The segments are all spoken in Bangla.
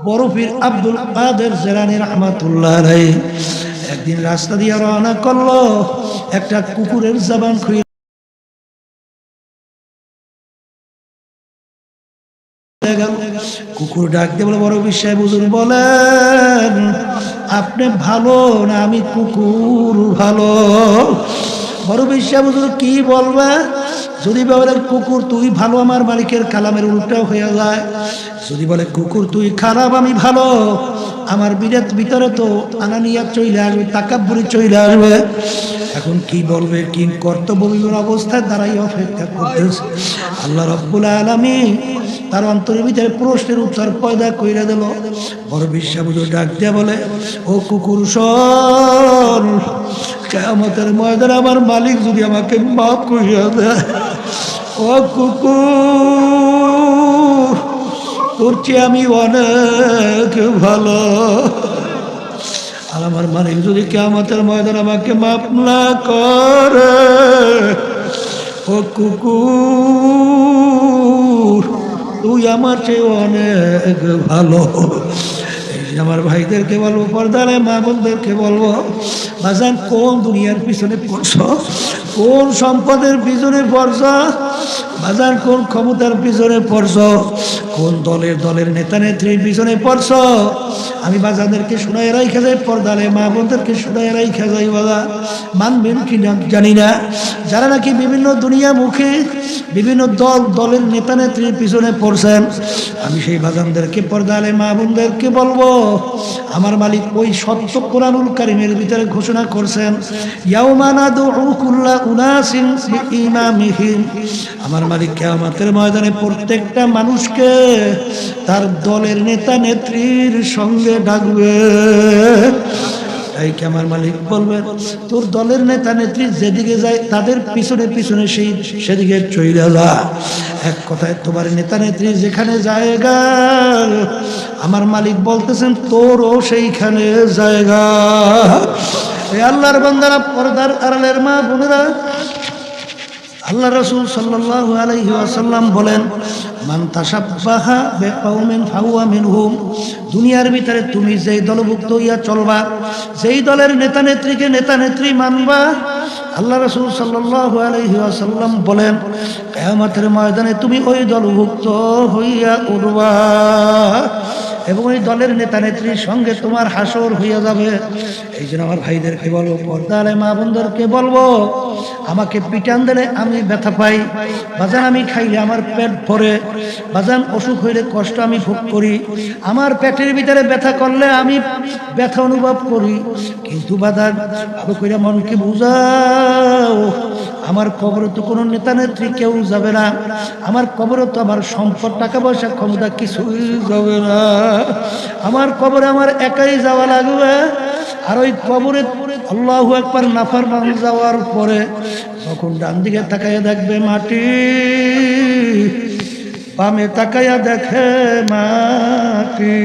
বড় পীর আব্দুল কাদের জিলানী রাহমাতুল্লাহ আলাইহি একদিন রাস্তা দিয়ে রওনা করলো, একটা কুকুরের জবান খুলে গেল। কুকুর ডাক দিয়ে বলে, বড় পীর সাহেব হুজুর বলেন আপনি ভালো না আমি কুকুর ভালো? বড় পীর সাহেব হুজুর কি বলবে? যদি বলে কুকুর তুই ভালো, আমার মালিকের কালামের উল্টা হয়ে যায়। যদি বলে কুকুর তুই খারাপ আমি ভালো, আমার বিরাট ভিতরে তো আনানিয়াত চলে আসবে, তাকাব্বুরি চলে আসবে। এখন কি বলবে, কি কর্তব্যবিমূঢ় অবস্থায় দাঁড়াই অপেক্ষা করতেছে। আল্লাহ রাব্বুল আলামিন তার অন্তরের ভিতরে প্রশ্নের উত্তর পয়দা কইরা দিল। বড় বিশ্বাবুজ ডাক দিয়া বলে, ও কুকুর শোন, কিয়ামতের ময়দানে আমার মালিক যদি আমাকে মাফ করিয়া দেয়, ও কুকুর তোর চেয়ে আমি অনেক ভালো। আর আমার মালিক যদি কিয়ামতের ময়দানে আমাকে মাফ না করে, ও কুকুর তুই আমার চেয়ে অনেক ভালো। আমার ভাইদেরকে বলবো, পর্দারে মা বোনদেরকে বলবো, বাজান কোন দুনিয়ার পিছনে পড়ছো, কোন সম্পদের পিছনে পড়ছো, বাজান কোন ক্ষমতার পিছনে পড়ছো, কোন দলের নেতা নেত্রীর পিছনে পড়ছো? আমি বাজাদেরকে শোনায় রাইখা যাই, পর্দারে মা বোনদেরকে শোনায় রাইখা যাই। বাবা মানবেন কি না জানি না, যারা নাকি বিভিন্ন দুনিয়া মুখে বিভিন্ন দলের নেতা নেত্রীর পিছনে পড়ছেন, আমি সেই বাজানদেরকে পর্দারে মা বোনদেরকে বলবো, আমার মালিক ওই সত্য কোরআনুল কারীমের ভিতরে ঘোষণা করছেন, ইয়াউমা নাদউ কুল্লা উনাসিন বিইমামিহিম। আমার মালিক কিয়ামতের ময়দানে প্রত্যেকটা মানুষকে তার দলের নেতা নেত্রীর সঙ্গে ডাকবে। তাই কি আমার মালিক বলবেন, তোর দলের নেতা নেত্রী যেদিকে যায় তাদের পিছনে পিছনে সেদিকে চইলা যা। এক কথায় তোমার নেতা নেত্রী যেখানে জায়গা, আমার মালিক বলতেছেন তোরও সেইখানে জায়গা। এই আল্লাহর বান্দারা, পর্দার আড়ালের মা বোনেরা, আল্লাহ রাসূল সাল্লাল্লাহু আলাইহি ওয়াসাল্লাম বলেন, মান তাশাব্বাহা বিকাউমিন ফাহুয়া মিনহুম। দুনিয়ার ভিতরে তুমি যেই দলভুক্ত হইয়া চলবা, যেই দলের নেতা নেত্রীকে নেতা নেত্রী মানবা, আল্লাহ রাসূল সাল্লাল্লাহু আলাইহি ওয়াসাল্লাম বলেন কিয়ামতের ময়দানে তুমি ওই দলভুক্ত হইয়া উঠবা এবং ওই দলের নেতা নেত্রীর সঙ্গে তোমার হাসর হইয়া যাবে। এই জন্য আমার ভাইদেরকে বলবো, পর্দারে মা বোনদেরকে বলবো, আমাকে পিটান দিলে আমি ব্যথা পাই বাজান, আমি খাইলে আমার পেট ভরে বাজান, অসুখ হইলে কষ্ট আমি ভোগ করি, আমার পেটের ভিতরে ব্যথা করলে আমি ব্যথা অনুভব করি, কিন্তু বাজান ভালো করে মনকে বুঝাও, আমার কবরে তো কোনো নেতা নেত্রী কেউ যাবে না, আমার কবরে তো আমার সম্পদ টাকা পয়সা ক্ষমতা কিছুই যাবে না, আমার কবরে আমার একাই যাওয়া লাগবে। আর ওই কবরে আল্লাহু আকবার নাফরমান যাওয়ার পরে তখন ডান দিকে তাকাইয়া দেখবে মাটি, বামে তাকাইয়া দেখে মাটি,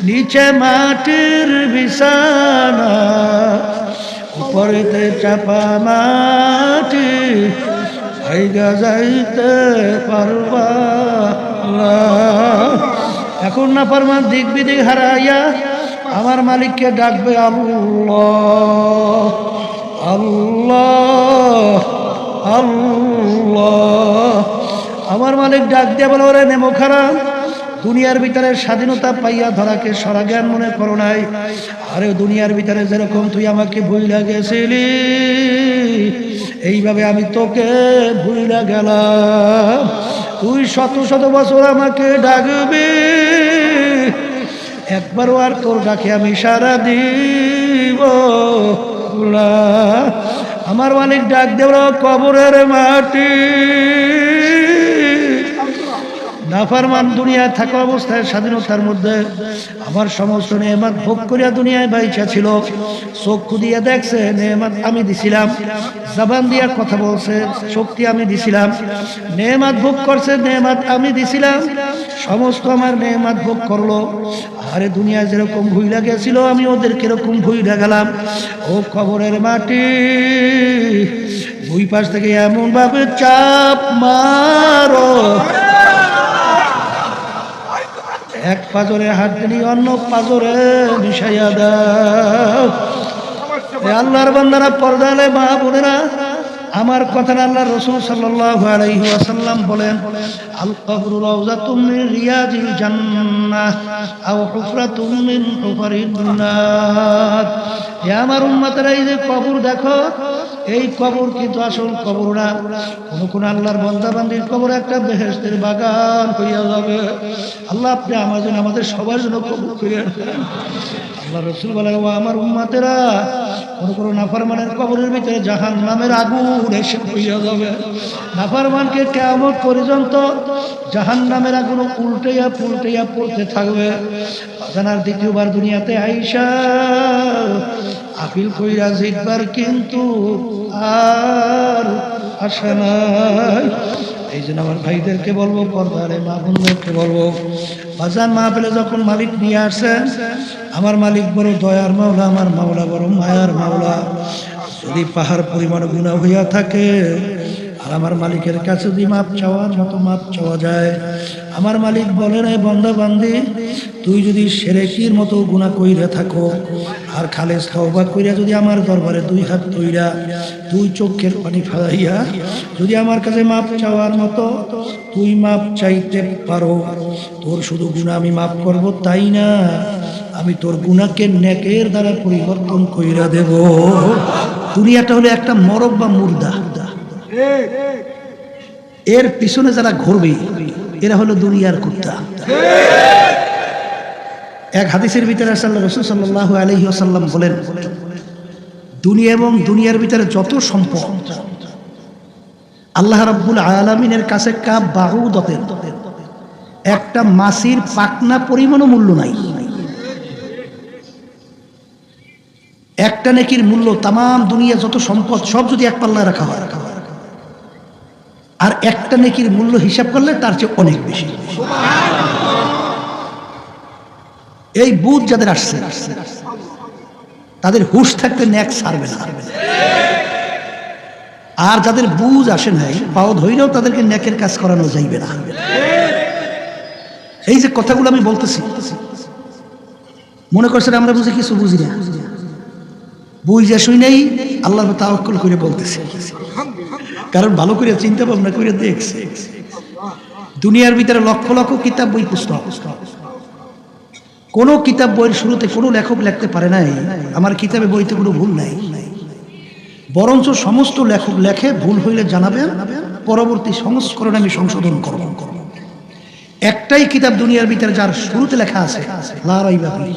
নিচে মাটির বিছানা, উপরেতে চাপা মাটি, ভাইগা যাইতে পারবা না। এখন নাফরমান দিক বিদিক হারাইয়া আমার মালিককে ডাকবে, আল্লাহ আল্লাহ আল্লাহ। আমার মালিক ডাক দিয়ে বলে, ওরে নেমো খারাপ, দুনিয়ার ভিতরে স্বাধীনতা পাইয়া ধরাকে সরা জ্ঞান মনে করো নাই। আরে দুনিয়ার ভিতরে যেরকম তুই আমাকে ভুইলা গেছিলি, এইভাবে আমি তোকে ভুইলা গেলাম। তুই শত শত বছর আমাকে ডাকবি, একবারও আর তোর ডাকে আমি সারা দিব না। আমার মালিক ডাক দেব, কবরের মাটি, নাফরমান দুনিয়ায় থাকা অবস্থায় স্বাধীনতার মধ্যে আমার সমস্ত নেয়ামত ভোগ করিয়া দুনিয়ায় বাইচা ছিল, চক্ষু দিয়ে দেখছে নেয়ামত আমি দিছিলাম, জবান দিয়া কথা বলছে শক্তি আমি দিছিলাম, নেয়ামত ভোগ করছে নেয়ামত আমি দিছিলাম, সমস্ত আমার নেয়ামত ভোগ করলো। আরে দুনিয়ায় যেরকম ভুইলা গেছিল আমি ওদের কিরকম ভুইলা গেলাম। ও কবরের মাটি, দুই পাশ থেকে এমন ভাবে চাপ মারো, এক পাজরে হাত দিলি অন্য পাজরে মিশাইয়া দাও। আল্লাহর বান্দারা, পর্দালে মা বোনেরা, আমার কথা আল্লাহ রাসূল সাল্লাল্লাহু আলাইহি ওয়াসাল্লাম বলেন, আল কবরু রাউযাতুম মিন রিয়াজিল জান্নাহ আও হুফরাতুম মিন হুফারিন নার। হে আমার উম্মতেরা, এই যে কবর দেখো, এই কবর কিন্তু আসল কবর না। কোন আল্লাহর বান্দা বান্দির কবর একটা বেহেশতের বাগান হইয়া যাবে। আল্লাহ আপনি আমাদের সবার জন্য কবুল করিয়া দেন। আল্লাহ রাসূল বলেন, ও আমার উম্মতেরা, কোন নাফরমানের কবরের ভিতরে জাহান্নামের আগুন এসে হইয়া যাবে। নাফরমানকে কিয়ামত পর্যন্ত জাহান্নামের আগুন উল্টাইয়া পুল্টাইয়া পড়তে থাকবে। জানার দ্বিতীয়বার দুনিয়াতে আইসা আপিল কইরা জিতবার কিন্তু আর আসে নাই। এই জন্য আমার ভাইদেরকে বলবো, পর্দারে মা বোনদেরকে বলবো, বাজান মাহফিলে যখন মালিক নিয়ে আসেন, আমার মালিক বড় দয়ার মাওলা, আমার মাওলা বড় মায়ার মাওলা। যদি পাহাড় পরিমাণ গুনাহ হইয়া থাকে, আর আমার মালিকের কাছে যদি মাপ চাওয়ার মতো মাপ চাওয়া যায়, আমার মালিক বলেন, এই বান্দা বান্দি, তুই যদি শিরকির মতো গুনাহ কইরা থাকো, আর খালেস তওবা কইরা যদি আমার দরবারে দুই হাত ধইরা দুই চোখের পানি ফেলাইয়া যদি আমার কাছে মাপ চাওয়ার মতো তুই মাপ চাইতে পারো, তোর শুধু গুনাহ আমি মাফ করব তাই না, আমি তোর গুনাহকে নেকের দ্বারা পরিবর্তন কইরা দেব। দুনিয়াটা হলো একটা মরক বা মুর্দা, এর পিছনে যারা ঘুরবে এরা হলো দুনিয়ার কুত্তা। এক হাদিসের ভিতরে রাসূল সাল্লাল্লাহু আলাইহি ওয়াসাল্লাম বলেন, দুনিয়া এবং দুনিয়ার ভিতরে যত সম্পদ আল্লাহ রাব্বুল আলামিনের কাছে কাবাউদাতের একটা মাছির পাখনা পরিমাণও মূল্য নাই। একটা নেকির মূল্য তামাম দুনিয়া যত সম্পদ সব যদি এক পাল্লায় রাখা হয়, আর একটা নেকির মূল্য হিসাব করলে তার চেয়ে অনেক বেশি। এই বুঝ যাদের আসছে, তাদের হুশ থাকতে নেক ছাড়বে না। আর যাদের বুঝ আসে নাই, পাও ধইলেও তাদেরকে নেকের কাজ করানো যাইবে না। এই যে কথাগুলো আমি বলতেছি, মনে করছেন আমরা বুঝি কিছু বুঝি না, বুঝা শুই নাই আল্লাহর তাওয়াক্কুল করে বলতেছি, কারণ ভালো করে চিন্তা ভাবনা করে দেখছি। দুনিয়ার ভিতরে লক্ষ লক্ষ কিতাব বই পুস্তক, কোন কিতাব বইয়ের শুরুতে কোনো লেখক লিখতে পারে নাই আমার কিতাবে বইতে কোনো ভুল নাই, বরঞ্চ সমস্ত লেখক লেখে ভুল হইলে জানাবেন, পরবর্তী সংস্করণে আমি সংশোধন করব। একটাই কিতাব দুনিয়ার ভিতরে যার শুরুতে লেখা আছে লা রাইবা ফিহি,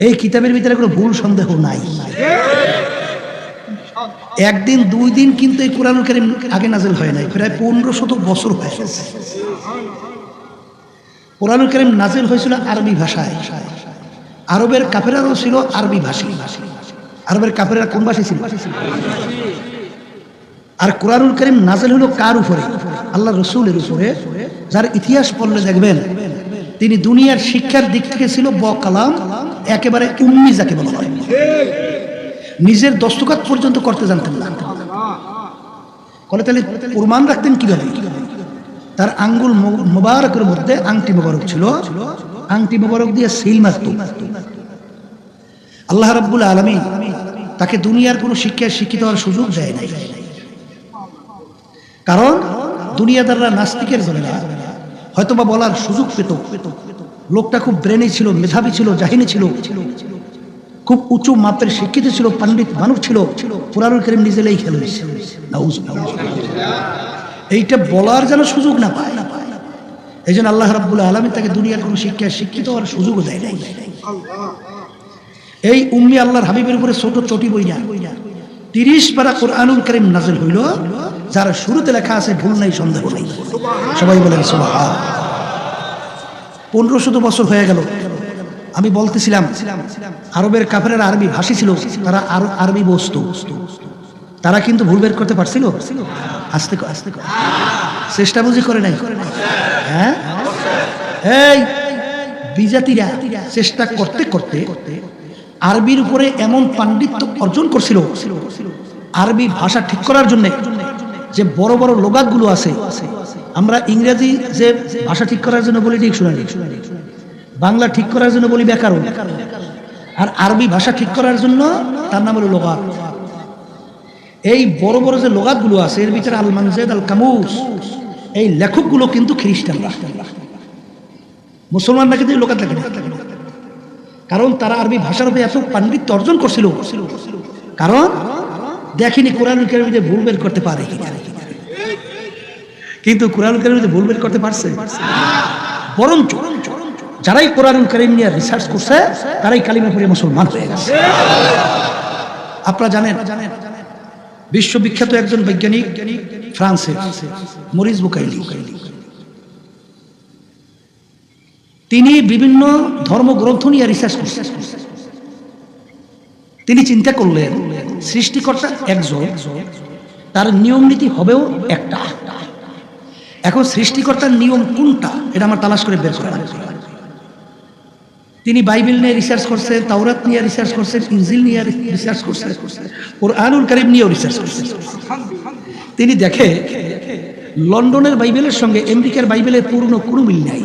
এই কিতাবের ভিতরে কোনো ভুল সন্দেহ নাই। একদিন দুই দিন কিন্তু এই কুরআনুল কারীম আগে নাযিল হয় নাই, প্রায় 1500 বছর হয়ে গেছে। কুরআনুল কারীম নাযিল হয়েছিল আরবি ভাষায়, আরবের কাফেররাও ছিল আরবি ভাষী। আরবের কাফেররা কোন ভাষী ছিল? আর কুরআনুল কারীম নাযিল হলো কার উপরে? আল্লাহ রাসূলের উপরে, যার ইতিহাস পড়লে দেখবেন তিনি দুনিয়ার শিক্ষার দিক থেকে ছিল বকালাম, একেবারে উম্মি যাকে বলা হয়। নিজের দস্তখত পর্যন্ত করতে জানতেন না। কলে তাহলে প্রমাণ রাখতেন কিভাবে? তার আঙ্গুল মোবারকের মধ্যে আংটি মোবারক ছিল, আংটি মোবারক দিয়ে সিল মারত। আল্লাহ রাব্বুল আলামিন তাকে দুনিয়ার কোনো শিক্ষায় শিক্ষিত হওয়ার সুযোগ দেয় নাই, কারণ দুনিয়াদাররা নাস্তিকের জনেরা হয়তোবা বলার সুযোগ পেত। লোকটা খুব ব্রেনি ছিল, মেধাবী ছিল, জাহিনী ছিল, খুব উঁচু মাপের শিক্ষিত ছিল, পণ্ডিত মানুষ ছিল। কুরআনুল কারীম নিজেই খেলে এইটা বলার যেন সুযোগ না পায়। এই জন্য আল্লাহ রাব্বুল আলামিন তাকে দুনিয়ার কোনো শিক্ষায় শিক্ষিত হওয়ার সুযোগও দেয় নাই। এই উম্মি আল্লাহর হাবিবের উপরে ছোট চটি বই না 30 পারা কুরআনুল কারীম নাযিল হইল, যার শুরুতে লেখা আছে ভুল নাই, সন্দেহ নাই। সবাই বলেন সুবহান। 1500 বছর হয়ে গেল। আমি বলতেছিলাম আরবের কাফেররা আরবি ভাষী ছিল, তারা আরবি বস্তু, তারা কিন্তু ভুল বের করতে পারছিল? আস্তে আস্তে চেষ্টা বুঝি করে নাই? হ্যাঁ, এই বিজাতিরা চেষ্টা করতে করতে আরবির উপরে এমন পাণ্ডিত্য অর্জন করছিল, আরবি ভাষা ঠিক করার জন্য যে বড় বড় লোগাতগুলো আছে আমরা ইংরেজি যে ভাষা ঠিক করার জন্য বলি ডিকশনারি, বাংলা ঠিক করার জন্য বলি ব্যাকরণ, আর আরবি ভাষা ঠিক করার জন্য তার নাম হলো লগাত। এই বড় বড় যে লগাতগুলো আছে এর ভিতরে আল মানজাদ আল কামুস, এই লেখকগুলো কিন্তু খ্রিস্টানরা, মুসলমানরা কিন্তু এই লগাত লেখে না। কারণ তারা আরবি ভাষার উপরে এত পাণ্ডিত্য অর্জন করছিল, কারণ দেখেনি কোরআনুল কারীমে ভুল বের করতে পারে কিনা। কিন্তু কোরআনুল কারীমে ভুল বের করতে পারছে, বরঞ্চ যারাই কোরআনুল কারীম নিয়ে রিসার্চ করছে তারাই কালিমা পড়ে মুসলমান হয়ে গেছে। আপনারা জানেন বিশ্ববিখ্যাত একজন বৈজ্ঞানিক ফ্রান্সের মরিস বুকাইলি, তিনি বিভিন্ন ধর্মগ্রন্থ নিয়ে রিসার্চ করছেন। তিনি চিন্তা করলেন সৃষ্টিকর্তা একজন, তার নিয়ম নীতি হবেও একটা। এখন সৃষ্টিকর্তার নিয়ম কোনটা এটা আমার তালাশ করে বের করা। তিনি বাইবেল নিয়ে রিসার্চ করছেন, তাওরাত নিয়ে রিসার্চ করছেন, ইনজিল নিয়ে রিসার্চ করছেন, কুরআনুল কারীম নিয়েও রিসার্চ করছেন। তিনি দেখে লন্ডনের বাইবেলের সঙ্গে আমেরিকার বাইবেলের পূর্ণ কোনো মিল নাই,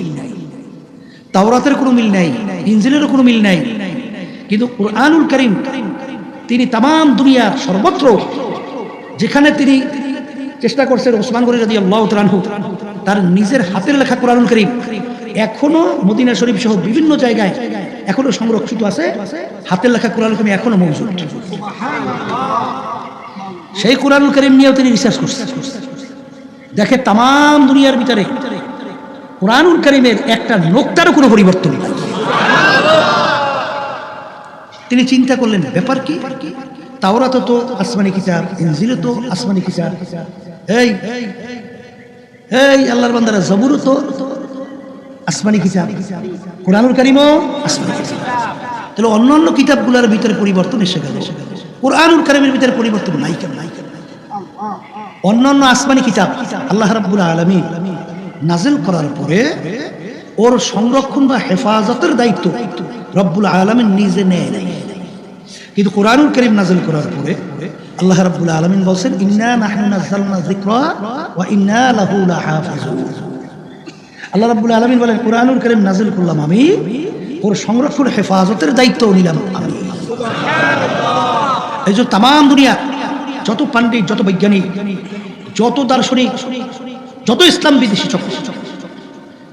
তাওরাতের কোনো মিল নাই, ইনজিলেরও কোনো মিল নাই। কিন্তু কুরআনুল কারীম তিনি তাম দুনিয়ার সর্বত্র যেখানে তিনি চেষ্টা করছেন, ওসমান গনি রাদিয়াল্লাহু তাআলা আনহু তার নিজের হাতের লেখা কুরআনুল কারীম এখনো মদিনা শরীফ সহ বিভিন্ন জায়গায় এখনো সংরক্ষিত আছে। হাতের লেখা কুরআনুল কারীম এখনো মওজুদ। সেই কুরআনুল কারীম নিয়েও তিনি রিসার্চ করছেন। দেখে তাম দুনিয়ার ভিতরে কুরআনুল কারীমের একটা নোক্তারও কোনো পরিবর্তন নেই। তিনি চিন্তা করলেন ব্যাপার কি, তাওরাত তো আসমানি কিতাব, ইনজিল তো আসমানি কিতাব, এই এই আল্লাহর বান্দারা জবুর তো আসমানি কিতাব, কুরআনুল কারীমও আসমানি কিতাব। তাহলে অন্যান্য কিতাবগুলোর ভিতরে পরিবর্তন এসে গেল, কুরআনুল কারীমের ভিতরে পরিবর্তন নাই কেন? অন্যান্য আসমানি কিতাব আল্লাহ রাব্বুল আলামিন নাযিল করার পরে ওর সংরক্ষণ বা হেফাজতের দায়িত্ব রব্বুল আলামিন নিজে নেয় নাই। কিন্তু কুরআনুল কারীম নাযিল করার পরে আল্লাহ রাব্বুল আলামিন বলেন ইন্না নাহনু নাযালনা যিকরা ওয়া ইন্না লাহু লাহাফিজুন। আল্লাহ রাব্বুল আলামিন বলেন কুরআনুল কারীম নাযিল করলাম আমি, ওর সংরক্ষণ হেফাজতের দায়িত্ব নিলাম আমি। এই যে তাম দুনিয়া যত পণ্ডিত, যত বৈজ্ঞানিক, যত দার্শনিক, যত ইসলাম বিদেশি চক্র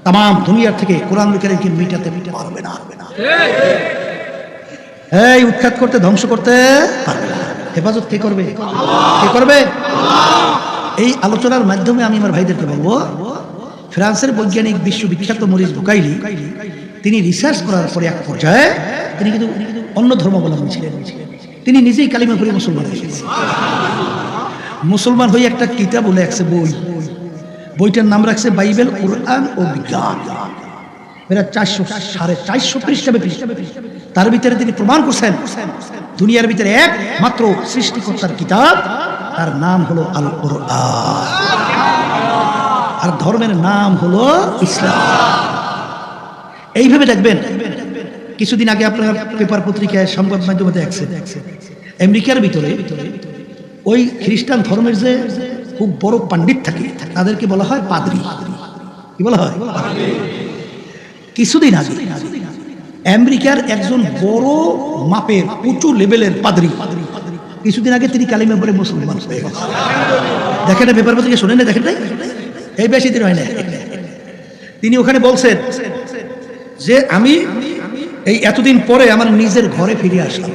তাম দুনিয়ার থেকে কোরআনুল কারীমকে মিটাতে পারবে না। এই উৎখাত করতে, ধ্বংস করতে পারবে না। হেফাজত কে করবে? কে করবে? এই আলোচনার মাধ্যমে আমি আমার ভাইদেরকে বলবো, ফ্রান্সের বৈজ্ঞানিক বিশ্ববিখ্যাত মরিস বুকাইলি তিনি রিসার্চ করার পরে এক পর্যায়ে তিনি কিন্তু অন্য ধর্মাবলম্বী ছিলেন। তিনি নিজেই কালিমা পড়ে মুসলমান হয়ে গেছেন। মুসলমান হয়ে একটা কিতাব বলে একটা বই, বইটার নাম রাখছে বাইবেল, কুরআন ও বিজ্ঞান। এরা 400-450 পৃষ্ঠা ব্যাপী। তার ভিতরে তিনি প্রমাণ করছেন দুনিয়ার ভিতরে একমাত্র সৃষ্টিকর্তার কিতাব, তার নাম হলো আল কুরআন, আর ধর্মের নাম হলো ইসলাম। এইভাবে দেখবেন, কিছুদিন আগে আপনার পেপার পত্রিকায়, সংবাদ মাধ্যমে দেখছেন আমেরিকার ভিতরে ওই খ্রিস্টান ধর্মের যে খুব বড় পণ্ডিত থাকে তাদেরকে বলা হয় পাদ্রী। কি বলা হয়? কিছুদিন আগে আমেরিকার একজন বড় মাপের উঁচু লেভেলের পাদ্রী, কিছুদিন আগে তিনি কালিমা পড়ে মুসলমান হয়ে গেছেন। দেখেন না পেপার পত্রিকা, শোনেন না, দেখেন নাই, এই বেশি দিন হয় না। তিনি ওখানে বলছেন যে আমি এই এতদিন পরে আমার নিজের ঘরে ফিরে আসলাম।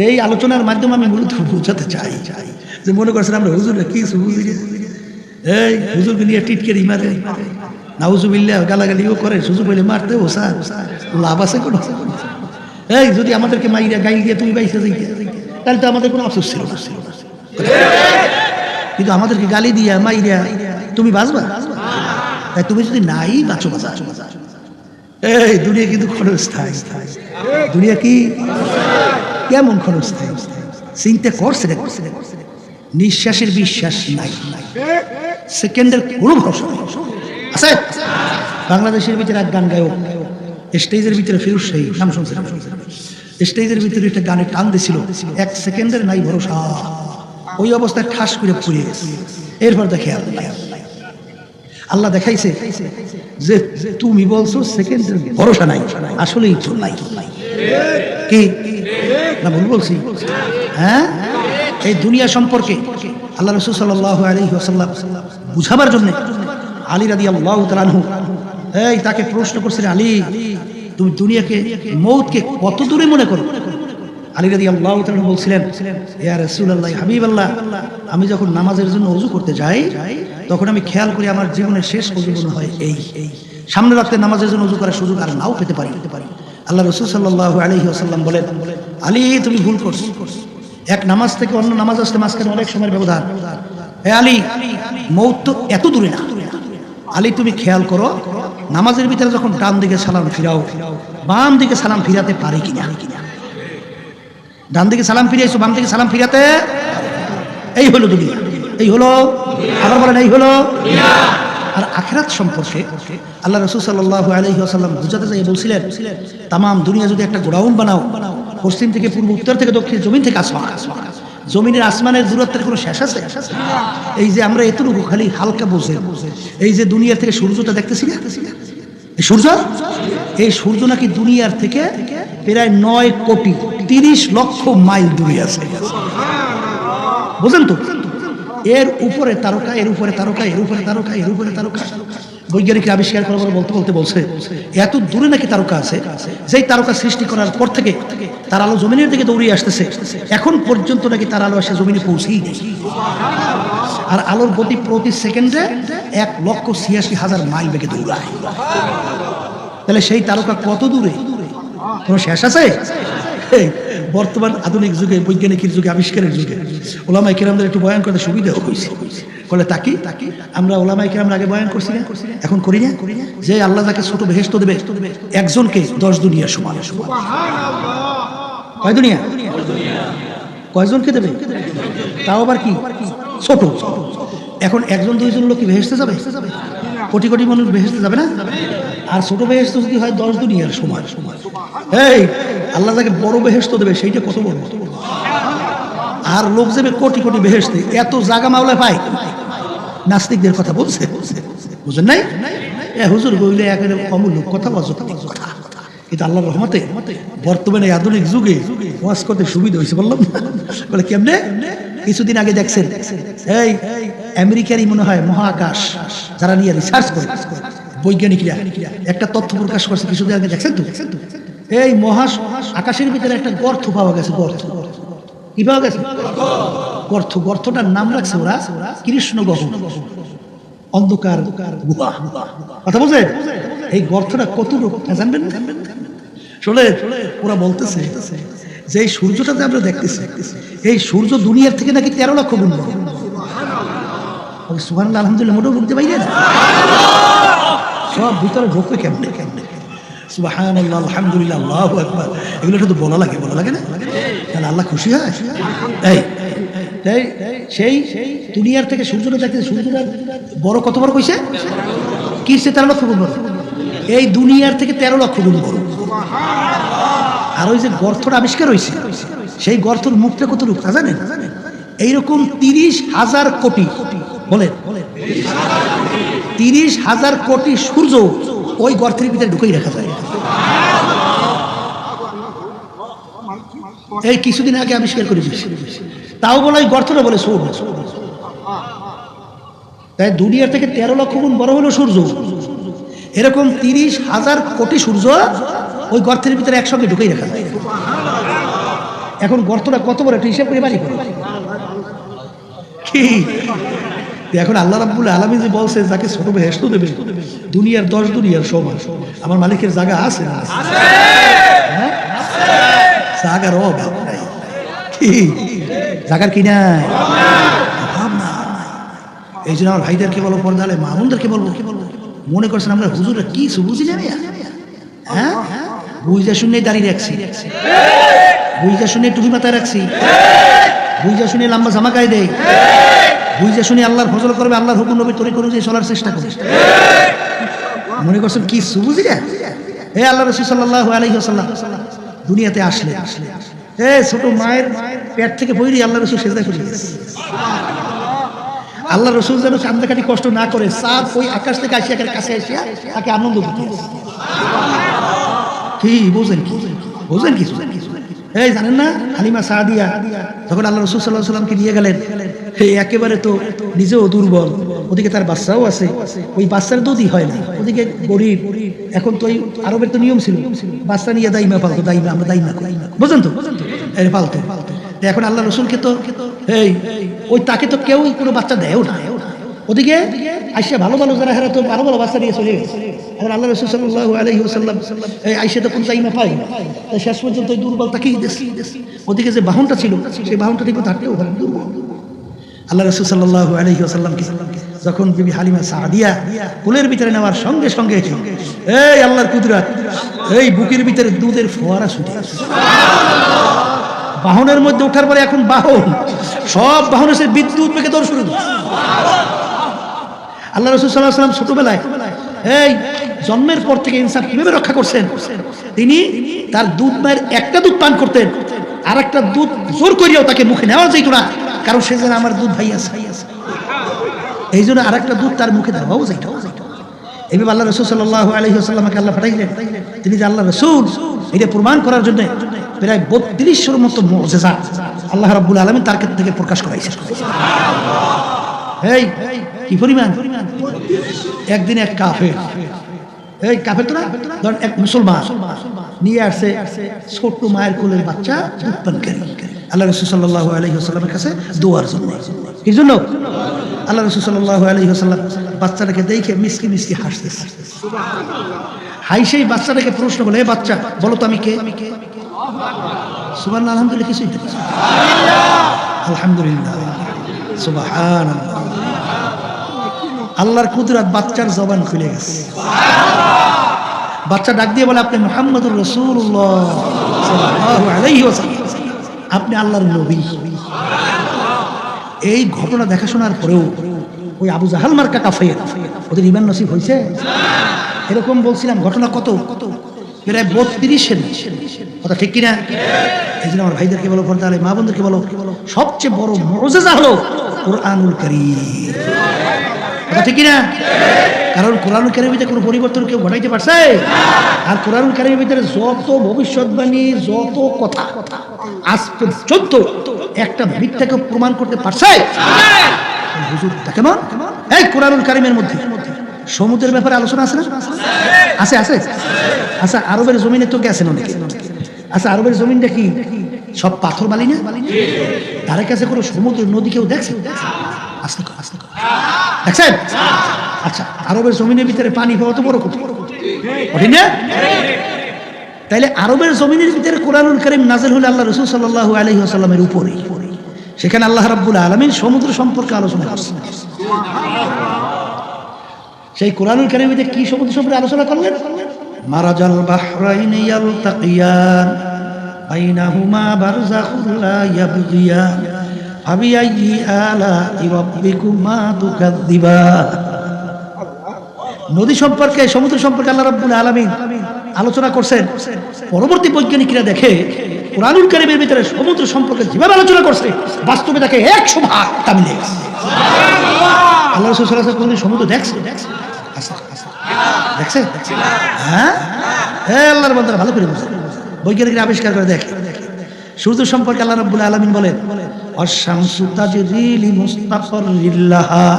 এই আলোচনার মাধ্যমে আমি মূলত বোঝাতে চাই যে মনে করছেন আমরা হুজুররা কি এই হুজুরকে নিয়ে টিটকেরি মারে, নাউজুবিল্লাহ গালাগালিও করে, সুযোগ পেলে মারতে ও স্যার লাভ আছে কোনো? এই যদি আমাদেরকে মাইরা গাই দিয়ে তুমি বাইসে যাইতে তাহলে তো আমাদের কোনো আফসোস ছিল না। কিন্তু আমাদেরকে গালি দিয়া মাইরা তুমি বাঁচবা, তাই তুমি যদি নাই বাঁচো বাঁচা। এই দুনিয়া কিন্তু ক্ষণস্থায়ী। দুনিয়া কি কেমন ক্ষণস্থায়ী? চিন্তা করছে, নিঃশ্বাসের বিশ্বাস নাই, সেকেন্ডের কোনো ভরসা আছে। বাংলাদেশের ভিতরে এক গান গায়ক স্টেজের ভিতরে ফিরোজ শাহী, নাম শুনছেন? স্টেজের ভিতরে একটা গানে টান দিছিল, 1 সেকেন্ডের নাই ভরসা, ওই অবস্থায় ঠাস করে পুড়ে গেছে। এরপর দেখে আল্লাহ দেখাইছে যে তুমি বলছো সেকেন্ডের ভরসা নাই, আসলেই তো নাই। কি না ভুল বলছি? হ্যাঁ, এই দুনিয়া সম্পর্কে আল্লাহ রাসূল সাল্লাল্লাহু আলাইহি ওয়াসাল্লাম বুঝাবার জন্য আলী রাদিয়াল্লাহু তাআলা আনহু তাকে প্রশ্ন করছিলেন, আলী তুমি দুনিয়াকে মৌতকে কত দূরে মনে করো? আলী রাদিয়াল্লাহু তাআলা বলছিলেন, ইয়া রাসূলুল্লাহ, হাবিবাল্লাহ, আমি যখন নামাজের জন্য ওযু করতে যাই তখন আমি খেয়াল করি আমার জীবনের শেষ ওযু মনে হয় এই সামনে রাখতে নামাজের জন্য ওযু করার সুযোগ আর নাও পেতে পারি। আল্লাহ রাসূল সাল্লাল্লাহু আলাইহি ওয়াসাল্লাম বলেন, আলী তুমি ভুল করছো, এক নামাজ থেকে অন্য নামাজ আসতে মাঝখানে অনেক সময়ের ব্যবধান। হে আলী, মৌত তো এত দূরে না। আলী তুমি খেয়াল করো নামাজের ভিতরে যখন ডান দিকে সালাম ফিরাও, বাম দিকে সালাম ফিরাতে পারি কিনা? ডান দিকে সালাম ফিরিয়েছো, বাম দিকে সালাম ফিরাতে, এই হলো দুনিয়া, এই হলো, আবার বলেন এই হলো। আর আখিরাত সম্পর্কে আল্লাহ রাসূল সাল্লাল্লাহু আলাইহি ওয়াসাল্লাম বুঝাতে চাই বলছিলেন, তামাম দুনিয়া যদি একটা গোডাউন বানাও, পশ্চিম থেকে পূর্ব, উত্তর থেকে দক্ষিণ, জমিন থেকে আসমান, জমিনের আসমানের দূরত্বের কোনো শেষ আছে? এই যে আমরা এতটুকু খালি হালকা বসে, এই যে দুনিয়ার থেকে সূর্যটা দেখতেছি না, এই সূর্য, এই সূর্য নাকি দুনিয়ার থেকে প্রায় 9,30,00,000 মাইল দূরে আছে। বুঝেন তো? এর উপরে তারকা, এর উপরে তারকা, এর উপরে তারকা, এর উপরে তারকা। বৈজ্ঞানিকরা আবিষ্কার করার পরে বলতে বলছে এত দূরে নাকি তারকা আছে, যেই তারকা সৃষ্টি করার পর থেকে তার আলো জমিনের দিকে দৌড়িয়ে আসতেছে, এখন পর্যন্ত নাকি তার আলো আসে জমিনে পৌঁছেই নেই। আর আলোর গতি প্রতি সেকেন্ডে 1,86,000 মাইল বেগে দৌড়ায়। তাহলে সেই তারকা কত দূরে, কোনো শেষ আছে? বর্তমান আধুনিক যুগে, বৈজ্ঞানিকের যুগে, আবিষ্কারের যুগে ওলামায়ে কেরামদের একটু বয়ান করতে সুবিধা হয়েছে। বলে তাকি আমরা ওলামায়ে কেরামরা আগে বয়ান করছি না, এখন করি না, যে আল্লাহ যাকে ছোট বেহেশত দেবে একজনকে 10 দুনিয়া সমান। কয় দুনিয়া? কয়জনকে দেবে? তাও আবার কি ছোট। এখন একজন দুইজন লোক কি বেহেশতে যাবে? কোটি কোটি মানুষ বেহেশতে যাবে না? আর ছোট বেহেশত যদি হয় 10 দুনিয়ার সমান। এই আল্লাহ যাকে বড় বেহেশত দেবে সেইটা কত বড়। আর লোক যাবে কোটি কোটি বেহেশতে, এত জায়গা মাওলা পায়। নাস্তিকদের কথা বলছে, বুঝেন নাই? হুজুর বইলে একেবারে অমূল্য কথা, কথা। কিন্তু আল্লাহর রহমতে বর্তমানে আধুনিক যুগে ওয়াজ করতে সুবিধা হয়েছে। বললাম বলে কেমনে? কিছুদিন আগে দেখছেন এই আমেরিকারই মনে হয় মহাকাশ যারা নিয়ে রিসার্চ করে বৈজ্ঞানিকরা একটা তথ্য প্রকাশ করছে কিছুদিন আগে, দেখছেন তো? এই আকাশের ভিতরে একটা গর্ত পাওয়া গেছে। গর্ত কি পাওয়া গেছে? গর্তটার নাম রাখছে ওরা কৃষ্ণ গহ্বর, অন্ধকার গুহা। কথা বুঝে? এই গর্তটা কত রূপ জানবেন? শোনে, ওরা বলতেছে যে এই সূর্যটাতে আমরা দেখতেছি, এই সূর্য দুনিয়ার থেকে নাকি 13 লক্ষ গুণ বড়। সুবহানাল্লাহ, আলহামদুলিল্লাহ, মোটেও ঢুকতে পাইলে না, সব ভিতরে ঢুকবে কেমনে? সুবহানাল্লাহ, আলহামদুলিল্লাহ, আল্লাহু আকবার, এগুলো শুধু বলা লাগে না? তাহলে আল্লাহ খুশি হয়? এই সেই দুনিয়ার থেকে সূর্যটা দেখতে, সূর্যটা বড় কত বড় কইছে? কি সে 13 লক্ষ গুণ বড়? এই দুনিয়ার থেকে 13 লক্ষ গুণ বড়। আর ওই যে গর্তটা আবিষ্কার হয়েছে, সেই গর্তর মুখটা কত রূপ জানেন? এইরকম 30,000 কোটি, বলেন 30,000 কোটি সূর্য ওই গর্তের ভিতরে ঢুকেই রাখা যায়। এই কিছুদিন আগে আবিষ্কার করে দিয়েছে, তাও বলে ওই গর্তটা বলে সূর্য। তাই দুনিয়ার থেকে 13 লক্ষ গুণ বড় হলো সূর্য। এরকম 30,000 কোটি সূর্য ওই গর্তের ভিতরে একসঙ্গে ঢুকেই রাখা যায়। এখন গর্তটা কত বড় একটা হিসাব করে বাড়ি করে কি? এখন আল্লাহ রাব্বুল আলামিন যে বলছে যাকে ছোট বেহেশত দেবে দুনিয়ার 10 দুনিয়ার সমান, আমার মালিকের জায়গা আছে না? হ্যাঁ, জায়গার অভাব নাই। কি জায়গার কি নাই? অভাব না। এই জন্য আমার ভাইদেরকে বলবো, পর্দালে মা বোনদেরকে বলবো, মনে করছেন আমরা হুজুরের কি বুঝি না? হ্যাঁ, বুঝা শুনে দাঁড়িয়ে রাখছি, বুঝা শুনে টুপি মাথায় রাখছি, বুঝা শুনে লম্বা জামা গায়ে দেয়, বুঝা শুনে আল্লাহর ফজল করবে, আল্লাহর হুকুম নবী তরিক অনুযায়ী চলার চেষ্টা করে। মনে করছেন কি বুঝি না? এই আল্লাহ রাসূল সাল্লাল্লাহু আলাইহি ওয়াসাল্লাম দুনিয়াতে আসলে ছোট মায়ের পেট থেকে বইরি আল্লাহ রসুল সেজদা করে গেছে। আল্লাহ রসুল যেন কান্দাকাটি কষ্ট না করে, সাপ ওই আকাশ থেকে আসিয়া কাছে আসিয়া তাকে আনন্দ দিতে। কি বোঝেন কি বোঝেন কিছু এই জানেন না, হালিমা সাদিয়া যখন আল্লাহ রসুল সাল্লাল্লাহু আলাইহি ওয়াসাল্লামকে নিয়ে গেলেন, একেবারে তো নিজেও দুর্বল, ওদিকে তার বাচ্চাও আছে, ওই বাচ্চার দুধই হয় না, ওদিকে গরিব। এখন তো ওই আরবের তো নিয়ম ছিল বাচ্চা নিয়ে দাইমা পালতো, দাইমা আমরা দাইমা করি, বুঝেন তো, পালতো। এখন আল্লাহ রসুলকে তো ওই তাকে তো কেউ কোনো বাচ্চা দেয়ও না। ওদিকে আইসা ভালো ভালো যারা হেরা তো ভালো ভালো বাচ্চা দিয়ে চলে গেছে। এখন আল্লাহ রসুল সাল্লাল্লাহু আলাইহি ওয়াসাল্লাম আইসা তো কোন দাইমা পাই না, শেষ পর্যন্ত ওই দুর্বল তাকেই দিয়েছে। ওদিকে যে বাহনটা ছিল সেই বাহনটা ঠিক থাকলেও দুর্বল। আল্লাহ রসুল সাল্লাল্লাহু আলাইহি ওয়াসাল্লামকে যখন বিবি হালিমা সাদিয়া কোলের ভিতরে নেওয়ার সঙ্গে সঙ্গে এই আল্লাহর কুদরত, এই বুকের ভিতরে দুধের ফোয়ারা ছুটে বাহনের মধ্যে ওঠার পরে এখন বাহন সব বাহন এসে বিদ্যুৎ বেগে দৌড় শুরু করে। আল্লাহ রসুল সাল্লাল্লাহু আলাইহি ওয়াসাল্লাম ছোটবেলায় এই জন্মের পর থেকে ইনসাফ কিভাবে রক্ষা করছেন, তিনি তার দুধ মায়ের একটা দুধ পান করতেন, আর একটা দুধ জোর করিয়াও তাকে মুখে নেওয়া যাইত না, কারণ সে যেন আমার দুধ ভাই আছে, এই জন্য আর একটা দুধ তার মুখে দেওয়াও যাইত। এইভাবে আল্লাহ রসুল সাল্লাল্লাহু আলাইহি ওয়াসাল্লামকে আল্লাহ পাঠাইলেন, তিনি যে আল্লাহ রসুল এটা প্রমাণ করার জন্য প্রায় 3200-এর মতো মুজিজা আল্লাহ রাব্বুল আলামিন তার থেকে প্রকাশ করাইছেন। এই কি পরিমাণ, একদিন এক কাফের, এই কাফের তো না, ধরেন এক মুসলমান নিয়ে আসছে ছোট্ট মায়ের কোলের বাচ্চা দুধ পানকারী আল্লাহ রাসূল সাল্লাল্লাহু আলাইহি ওয়াসাল্লামের কাছে দোয়ার জন্য। কি জন্য? আল্লাহ রাসূল সাল্লাল্লাহু আলাইহি ওয়াসাল্লাম বাচ্চাটাকে দেখে মিসকি মিসকি হাসতেছে। হাসেই বাচ্চাটাকে প্রশ্ন করলো, এ বাচ্চা বলো তো আমি কে? সুবহানাল্লাহ, আলহামদুলিল্লাহ কিছুই না, আলহামদুলিল্লাহ সুবহানাল্লাহ। আল্লাহর কুদরত, বাচ্চার জবান খুলে গেছে। বাচ্চা ডাক দিয়ে বলে, আপনি মুহাম্মদুর রাসূলুল্লাহ সাল্লাল্লাহু আলাইহি ওয়াসাল্লাম, আপনি আল্লাহর নবী। এই ঘটনা দেখাশোনার পরেও ওই আবু জাহাল মার্কা কাফের, ওদের ঈমান নসিব হয়েছে? এরকম বলছিলাম ঘটনা কত প্রায় 32-এর কথা, ঠিক কিনা? এই জন্য আমার ভাইদেরকে বলো, পর্দার মা বোনদেরকে বলো, সবচেয়ে বড় মুজিজা হলো কুরআনুল কারীম, কথা ঠিক কিনা? কারণ কোরআনুল কারীমের ভিতরে কোনো পরিবর্তন কেউ ঘটাইতে পারছে? আর কোরআনুল কারীমের ভিতরে যত ভবিষ্যৎবাণী, যত কথা, আজ পর্যন্ত একটা মিথ্যাকে প্রমাণ করতে পারছে? হুজুর কেমন? এই কোরআনুল কারীমের মধ্যে সমুদ্রের ব্যাপারে আলোচনা আছে না? আছে আছে। আচ্ছা, আরবের জমিনে তো গেছেন অনেকে। আচ্ছা, আরবের জমিনটা কি সব পাথর বালি না? তার কাছে কোনো সমুদ্র নদী কেউ দেখছে? আসতে দেখছেন? আচ্ছা, আরবের জমিনের ভিতরে পানি পাওয়া তো বড় কঠিন না? তাইলে আরবের জমিনের ভিতরে কোরআনুল কারীম নাযিল হলো আল্লাহ রাসূল সাল্লাল্লাহু আলাইহি ওয়াসাল্লামের উপরে। সেখানে আল্লাহ রাব্বুল আলামিন সমুদ্র সম্পর্কে আলোচনা করছেন। সেই কোরআনুল কারীমের ভিতরে কি সমুদ্র সম্পর্কে আলোচনা করলেন? মারাজাল বাহরাইনি ইয়ালতাকিয়ান বাইনাহুমা বারযাখুন লা ইয়াবগিয়ান ফাবিআইয়ি আলা'i রাব্বিকুমা তুকাযযিবান। নদী সম্পর্কে, সমুদ্র সম্পর্কে আল্লাহ রাব্বুল আলামিন আলোচনা করছেন। পরবর্তী বৈজ্ঞানিকরা দেখে কোরআনুল কারীমের ভিতরে সমুদ্র সম্পর্কে যেভাবে আলোচনা করছে, বাস্তবে তাকে 100 ভাগ তা মিলে গেছে। আল্লাহ রাসূল সাল্লাল্লাহু আলাইহি ওয়াসাল্লাম সমুদ্র দেখছে? দেখছে? হ্যাঁ, আল্লাহর বান্দারা ভালো করে বুঝে, বৈজ্ঞানিকরা আবিষ্কার করে দেখে। সূর্য সম্পর্কে আল্লাহ রাব্বুল আলামিন বলেন, আশ-শামসু তাজরি লিমুস্তাকরিল লাহা,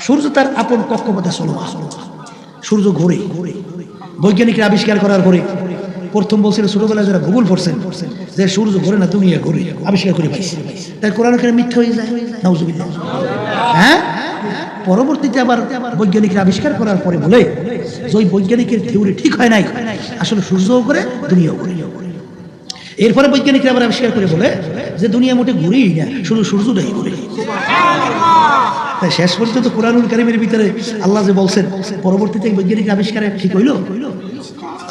সূর্য তার আপন কক্ষপথে চলমান। সূর্য ঘোরে। বৈজ্ঞানিকরা আবিষ্কার করার পরে প্রথম বলছিল ছোটবেলায় যারা ভূগোল পড়ছেন যে সূর্য ঘোরে না, দুনিয়া ঘোরে, আবিষ্কার করে পাইছে। তাই কোরআন কারীম মিথ্যা হয়ে যায়, নাউজুবিল্লাহ। হ্যাঁ, পরবর্তীতে আবার বৈজ্ঞানিকরা আবিষ্কার করার পরে বলে যে ওই বৈজ্ঞানিকের থিওরি ঠিক হয় নাই, আসলে সূর্যও ঘোরে, দুনিয়াও ঘোরে। এরপরে বৈজ্ঞানিকরা আবার আবিষ্কার করে বলে যে দুনিয়া মোটে ঘুরেই না, শুধু সূর্যটাই ঘুরে। তাই শেষ পর্যন্ত কোরআনুল কারীমের ভিতরে আল্লাহ যে বলছেন, পরবর্তীতে বৈজ্ঞানিক আবিষ্কারে ঠিক হইল?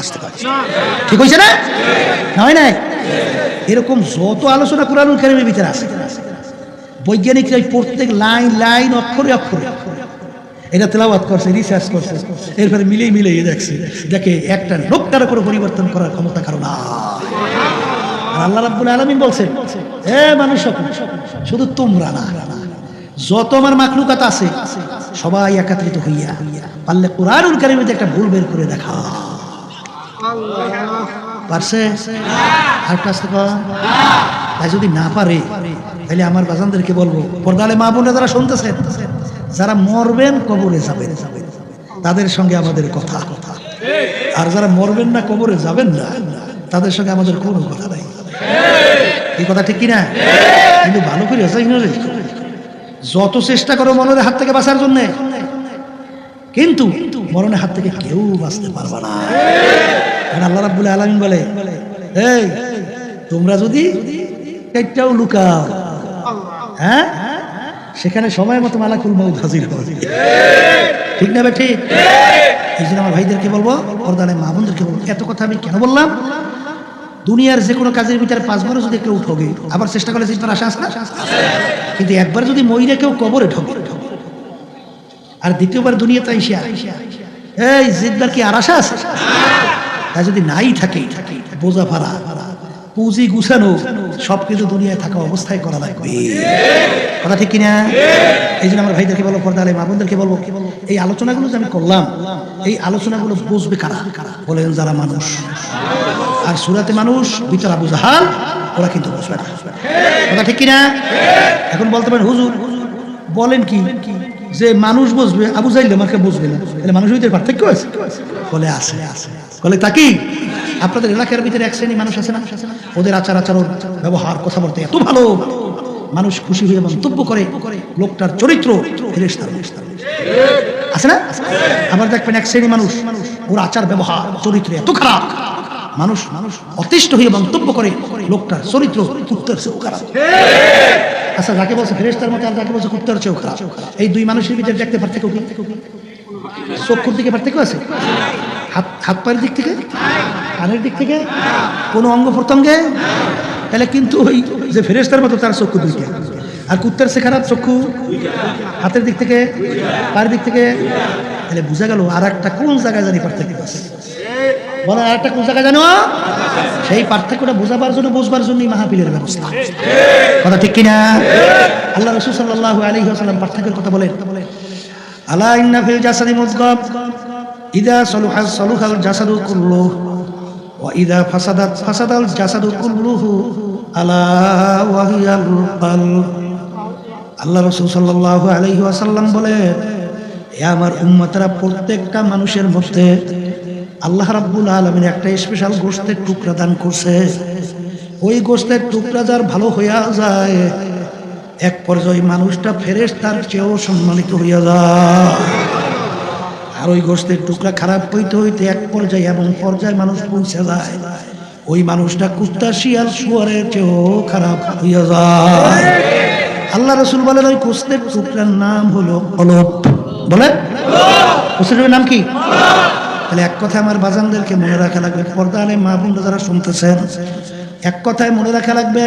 আসতে পারে, ঠিক হয়েছে না? হয় নাই? এরকম যত আলোচনা কোরআনুল কারীমের ভিতরে আছে, বৈজ্ঞানিকরা প্রত্যেক লাইন লাইন, অক্ষরে অক্ষরে এটা তেলাওয়াত করছে, রিসার্চ করছে, এরপরে মিলেই দেখছে, দেখে একটা নোক্তার করে পরিবর্তন করার ক্ষমতা কারণ আর আল্লাহ রাব্বুল আলামিন বলছেন, হে মানুষ সকল, শুধু তোমরা না, যত আমার মাখলুকাত আছে সবাই একত্রিত হইয়া পারলে কুরআনুল কারীমে একটা ভুল বের করে দেখা। পারছে? আর কাছে তাই যদি না পারে তাহলে আমার বাজানদেরকে বলবো, পর্দালে মা বোনেরা যারা শুনতেছেন, যারা মরবেন কবরে যাবেন তাদের সঙ্গে আমাদের কথা, আর যারা মরবেন না কবরে যাবেন না তাদের সঙ্গে আমাদের কোনো কথা নাই। এই কথা ঠিক কিনা? কিন্তু ভালো করে আছে রে, যত চেষ্টা করো মনের হাত থেকে বাঁচার জন্য, কিন্তু মরণের হাত থেকে কেউ বাঁচতে পারবে না। কারণ আল্লাহ রাব্বুল আলামিন বলে, এই তোমরা যদি একটাও লুকাও, হ্যাঁ, সেখানে সময় মতো মালাকুল মউত হাজির হবে। ঠিক না ভাই? ঠিক। এই জন্য আমার ভাইদেরকে বলবো, পর্দালে মা বোনদেরকে বলবো, এত কথা আমি কেন বললাম? দুনিয়ার যে কোনো কাজের ভিতরে 5 বারও যদি কেউ ঠকে, আবার চেষ্টা করে জিতবার আশা আছে না? কিন্তু একবার যদি মইরা কেউ কবরে ঠকে, আর দ্বিতীয়বার দুনিয়াতে আইসা এই জিতবার কি আর আশা আছে? তাই যদি নাই থাকে, বোঝা ফারা, পুঁজি গুছানো, সবকিছু দুনিয়ায় থাকা অবস্থায় করা লাগবে। কথা ঠিক কিনা? এই জন্য আমার ভাইদেরকে বলবো, পর্দালে মা বোনদেরকে বলবো, এই আলোচনাগুলো যে আমি করলাম, এই আলোচনাগুলো বুঝবে কারা? বলেন যারা মানুষ। আর সূরাতে মানুষ, ভিতরে আবু জাহাল, ওরা কিন্তু বুঝবে না। কথা ঠিক কিনা? এখন বলতে পারেন, হুজুর বলেন কি যে মানুষ বুঝবে, আবু জাহিল আমাকে বুঝবে না, তাহলে মানুষ ভিতরে পার্থক্য আছে? বলে আছে। বলে তা কি? আপনাদের এলাকার ভিতরে এক শ্রেণী মানুষ আছে না, ওদের আচার আচরণ ব্যবহার কথাবার্তা এত ভালো, মানুষ খুশি হয়ে মন্তব্য করে লোকটার চরিত্র ফেরেশতার আছে না? আবার দেখবেন এক শ্রেণী মানুষ, ওর আচার ব্যবহার চরিত্র এত খারাপ, মানুষ অতিষ্ঠ হয়ে মন্তব্য করে লোকটার চরিত্র কুত্তার চেয়েও খারাপ। আচ্ছা, যাকে বলছে ফেরেশতার মতো আর যাকে বলছে কুত্তার চেয়েও খারাপ, এই দুই মানুষের ভিতরে দেখতে পার্থক্য কি? চক্ষুর দিকে পার্থক্য আছে? হাত পায়ের দিক থেকে, কানের দিক থেকে, কোনো অঙ্গ প্রত্যঙ্গে? তাহলে কিন্তু ওই যে ফেরেশতার মতো তার চক্ষু দুইটা, আর কুত্তার সে খারাপ চক্ষু হাতের দিক থেকে, পায়ের দিক থেকে। তাহলে বোঝা গেল আর একটা কোন জায়গায় জানি পার্থক্য আছে। বলে আর একটা কোন জায়গায় জানো? সেই পার্থক্যটা বোঝাবার জন্য, বুঝবার জন্যই মাহফিলের ব্যবস্থা। কথা ঠিক কিনা? আল্লাহ রাসূল সাল্লাল্লাহু আলাইহি ওয়াসাল্লাম পার্থক্যের কথা বলেন, আলা ইন্না ফিল জাসাদি মুদগাহ ইদা সালুহা সালুহাল জাসাদু কুল্লুহু ওয়া ইদা ফাসাদাল জাসাদু কুল্লুহু আলা ওয়া হিয়াল কলব। আল্লাহ রাসূল সাল্লাল্লাহু আলাইহি ওয়াসাল্লাম বলেন, হে আমার উম্মতরা, প্রত্যেকটা মানুষের মধ্যে আল্লাহ রাব্বুল আলামিন একটা স্পেশাল গোশতের টুকরা দান করছে। ওই গোশতের টুকরা যার ভালো হইয়া যায়, এক পর্যায়ে মানুষটা ফেরেশতার চেয়েও সম্মানিত হইয়া যায়। আর ওই গোশতের টুকরা খারাপ হইতে হইতে এক পর্যায়ে এমন পর্যায়ে মানুষ পৌঁছে যায়, ওই মানুষটা কুত্তা শিয়াল শুয়ারের চেয়েও খারাপ হইয়া যায়। আল্লাহ রাসূল বলেন, ওই গোশতের টুকরার নাম হলো কলব। বলে গোশতের নাম কি? তাহলে এক কথায় আমার বাজানদেরকে মনে রাখা লাগবে, পর্দালে মা বোনরা যারা শুনতেছেন, এক কথায় মনে রাখা লাগবে,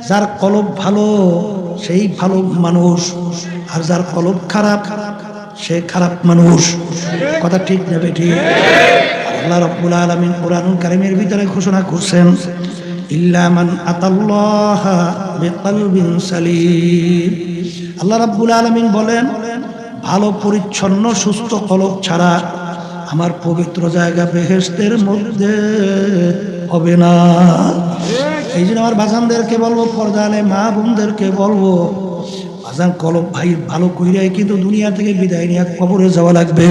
যার কলব ভালো সেই ভালো মানুষ, আর যার কলব খারাপ সে খারাপ মানুষ। কথা ঠিক না বেঠিক? আল্লাহ রাব্বুল আলামিন কুরআনুল কারীমের ভিতরে ঘোষণা করছেন, ইল্লা মান আতাল্লাহা বিকলবিন সালিম। আল্লাহ রাব্বুল আলামিন বলেন, ভালো পরিচ্ছন্ন সুস্থ কলব ছাড়া আমার পবিত্র জায়গা বেহেশতের মধ্যে হবে না। এই জন্য আমার বাজানদেরকে বলবো, পর্দালে মা বোনদেরকে বলবো, বাজান কলব ভাই ভালো কইরাই কিন্তু দুনিয়া থেকে বিদায় নিয়ে কবরে যাওয়া লাগবে।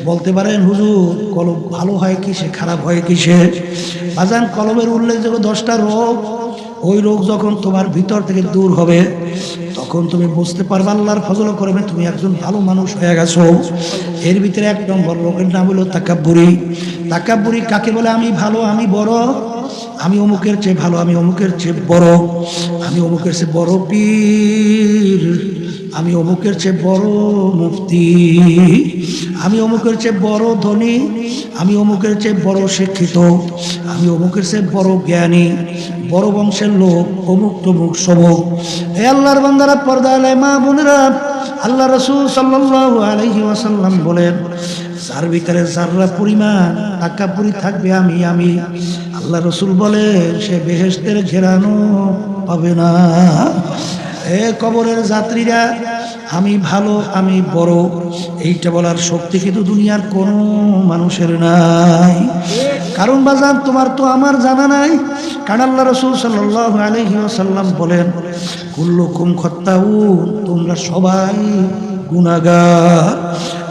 বলতে পারেন, হুজুর কলব ভালো হয় কিসে, খারাপ হয় কিসে? বাজান কলবের উল্লেখযোগ্য 10টা রোগ, ওই রোগ যখন তোমার ভিতর থেকে দূর হবে তখন তুমি বুঝতে পারবে আল্লাহর ফজল করবে তুমি একজন ভালো মানুষ হয়ে গেছো। এর ভিতরে 1 নম্বর রোগের নাম হলো তাকাব্বুরি। তাকাব্বুরি কাকে বলে? আমি ভালো, আমি বড়, আমি অমুকের চেয়ে ভালো, আমি অমুকের চেয়ে বড়, আমি অমুকের চেয়ে বড় পীর, আমি অমুকের চেয়ে বড় মুফতি, আমি অমুকের চেয়ে বড় ধনী, আমি অমুকের চেয়ে বড় শিক্ষিত, আমি অমুকের চেয়ে বড় জ্ঞানী, বড় বংশের লোক, অমুক তমুক সমুক। হে আল্লাহর বান্দারা, পর্দা আলে মা বোনেরা, আল্লাহ রাসূল সাল্লাল্লাহু আলাইহি ওয়াসাল্লাম বলেন, যার ভিতরে যাররা পরিমাণ তাকাব্বুরি থাকবে আমি আল্লাহ রসুল বলে সে বেহেশতের ঘেরানো পাবে না। এ কবরের যাত্রীরা, আমি ভালো আমি বড় এইটা বলার শক্তি কিন্তু দুনিয়ার কোনো মানুষের নাই। কারণ বাজান তোমার তো আমার জানা নাই। কারণ আল্লাহ রাসূল সাল্লাল্লাহু আলাইহি ওয়াসাল্লাম বলেন, কুল্লুকুম খাত্তাউন, তোমরা সবাই গুনাহগার।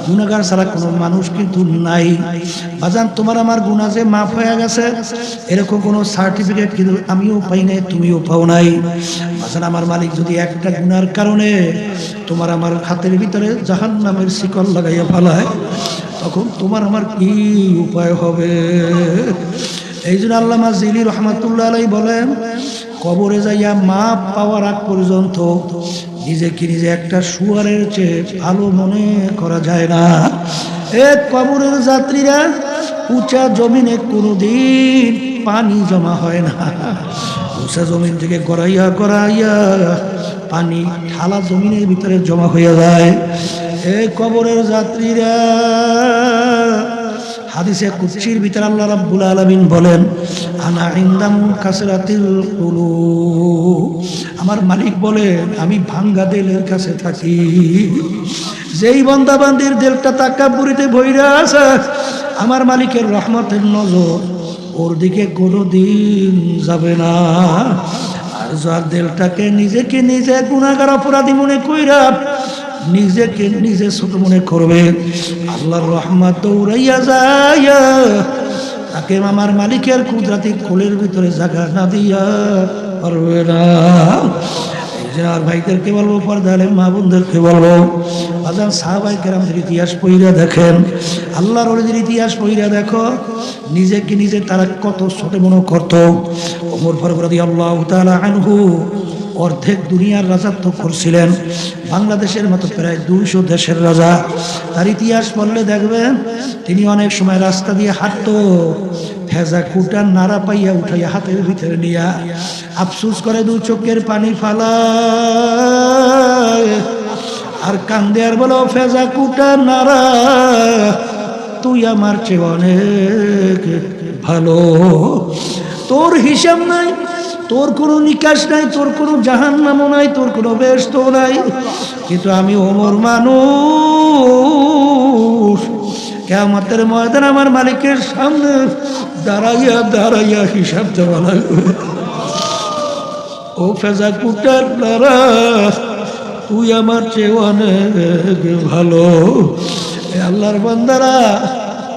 গুনাহগার ছাড়া কোনো মানুষ কিন্তু নাই। বাজান তোমার আমার গুনাহ যে মাফ হয়ে গেছে এরকম কোনো সার্টিফিকেট কিন্তু আমিও পাই নাই, তুমিও পাও নাই। বাজান আমার মালিক যদি একটা গুনার কারণে তোমার আমার হাতের ভিতরে জাহান্নামের শিকল লাগাইয়া ফেলায়, তখন তোমার আমার কি উপায় হবে? এই জন্য আল্লামা জিলি রহমাতুল্লাহ আলাইহি বলেন, কবরে যাইয়া মাপ পাওয়ার আগ পর্যন্ত নিজেকে নিজে একটা শুয়ারের চেয়ে ভালো মনে করা যায় না। এ কবরের যাত্রীরা, উঁচা জমিনে কোনোদিন পানি জমা হয় না। উঁচা জমিন থেকে গড়াইয়া গড়াইয়া পানি ঢালা জমিনের ভিতরে জমা হয়ে যায়। এ কবরের যাত্রীরা, হাদিসে কুদসির ভিতরে আল্লাহ রাব্বুল আলামিন বলেন, আনা ইনদাম কাসরাতিল কুলুব, আমার মালিক বলেন আমি ভাঙ্গা দিলের কাছে থাকি। যেই বান্দা বান্দির দিলটা তাকাব্বুরিতে ভইরা আছে, আমার মালিকের রহমতের নজর ওর দিকে কোনোদিন যাবে না। আর যার দিলটাকে নিজেকে নিজে গুনাহগার অপরাধী মনে কইরা নিজেকে নিজে ছোট মনে করবে, আল্লাহর রহমত দৌড়াইয়া যায়, তাকে আমার মালিকের কুদরতি কোলের ভিতরে জায়গা না দিয়া পারবে না। এই যে আর ভাইদেরকে বলবো, পর্দার মা বোনদেরকে বলবো, বাজান সাহাবায়ে কেরামদের ইতিহাস পড়িয়া দেখেন, আল্লাহর ওলিদের ইতিহাস পড়িয়া দেখো, নিজেকে নিজে তারা কত ছোট মনে করত। ওমর ফারুক রাদিয়াল্লাহু তাআলা আনহু অর্ধেক দুনিয়ার রাজত্ব করছিলেন, বাংলাদেশের মতো প্রায় 200 দেশের রাজা। তার ইতিহাস পড়লে দেখবেন তিনি অনেক সময় রাস্তা দিয়ে হাঁটতো, ভেজা কুটার নাড়া পাইয়া উঠাইয়া হাতের ভিতরে নিয়া আফসুস করে 2 চোখের পানি ফালায় আর কান্দে আর বলো, ভেজা কুটার নাড়া তুই আমার চেয়ে অনেক ভালো, তোর হিসাব নাই, তোর কোনো নিকাশ নাই, তোর কোনো জাহান্নামও নাই, তোর কোনো বেহেশত নাই, কিন্তু আমি ওমর মানুষ, কিয়ামতের ময়দান আমার মালিকের সামনে দাঁড়াইয়া দাঁড়াইয়া হিসাব দেওয়া লাগবে। ও ফেজা কুটার নারা, তুই আমার চেয়ে অনেক ভালো। আল্লাহর বান্দারা,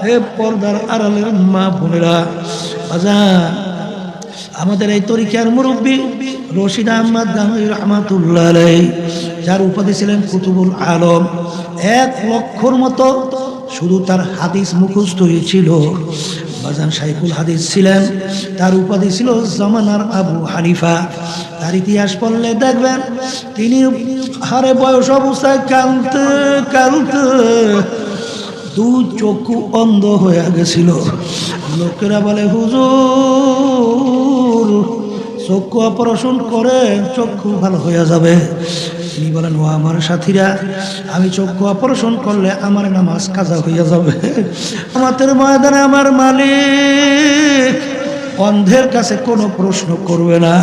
হে পর্দার আড়ালের মা বোনেরা, বাজান আমাদের এই তরিকার মুরব্বী রশিদ আহমদ গাঙ্গুহি রহমাতুল্লাহ আলাইহি, যার উপাধি ছিলেন কুতুবুল আলম, 1 লক্ষর মতো শুধু তার হাদিস মুখস্থ হয়েছিল। বাজান শাইখুল হাদিস ছিলেন, তার উপাধি ছিল জামানার আবু হানিফা। তার ইতিহাস পড়লে দেখবেন তিনি হারে বয়স অবস্থায় কাঁদতে কাঁদতে 2 চক্ষু অন্ধ হয়ে গেছিল। লোকেরা বলে, হুজুর চক্ষু অপারেশন করে চক্ষু ভালো হয়ে যাবে। তিনি বলেন, ও আমার সাথীরা, আমি চক্ষু অপারেশন করলে আমার নামাজ কাজা হইয়া যাবে। আমাদের ময়দানে আমার মালিক অন্ধের কাছে কোনো প্রশ্ন করবে না।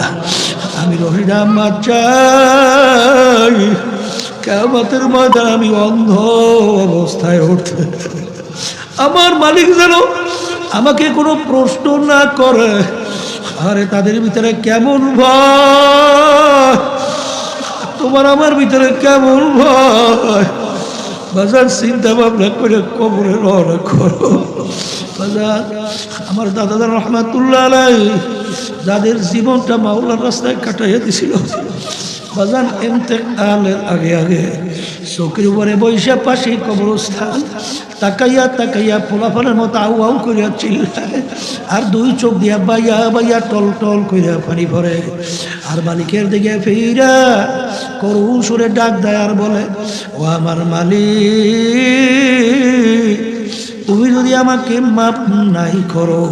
আমি রশিদ আহমদ চাই কিয়ামতের ময়দানে আমি অন্ধ অবস্থায় উঠতে, আমার মালিক যেন আমাকে কোনো প্রশ্ন না করে। আরে তাদের ভিতরে কেমন ভয়, তোমার আমার ভিতরে কেমন ভয়। বাজার চিন্তা ভাবনা করে কবরে রওনা করো। বাজার আমার দাদা রহমাতুল্লাহ আলাইহি যাদের জীবনটা মাওলার রাস্তায় কাটাইয়া দিছিল, বাজান ইন্তেকালের আগে আগে চোখের উপরে বৈশা পাশে কবরস্থান, তাকাইয়া তাকাইয়া পোলাফানের মতো আউ আউ করিয়া চিল্লায়, আর 2 চোখ দিয়া বাইয়া বাইয়া টল টল করিয়া পানি ভরে, আর মালিকের দিকে ফিরা করুণ সুরে ডাক দেয় আর বলে, ও আমার মালিক, তুমি যদি আমাকে মাপ নাই করো,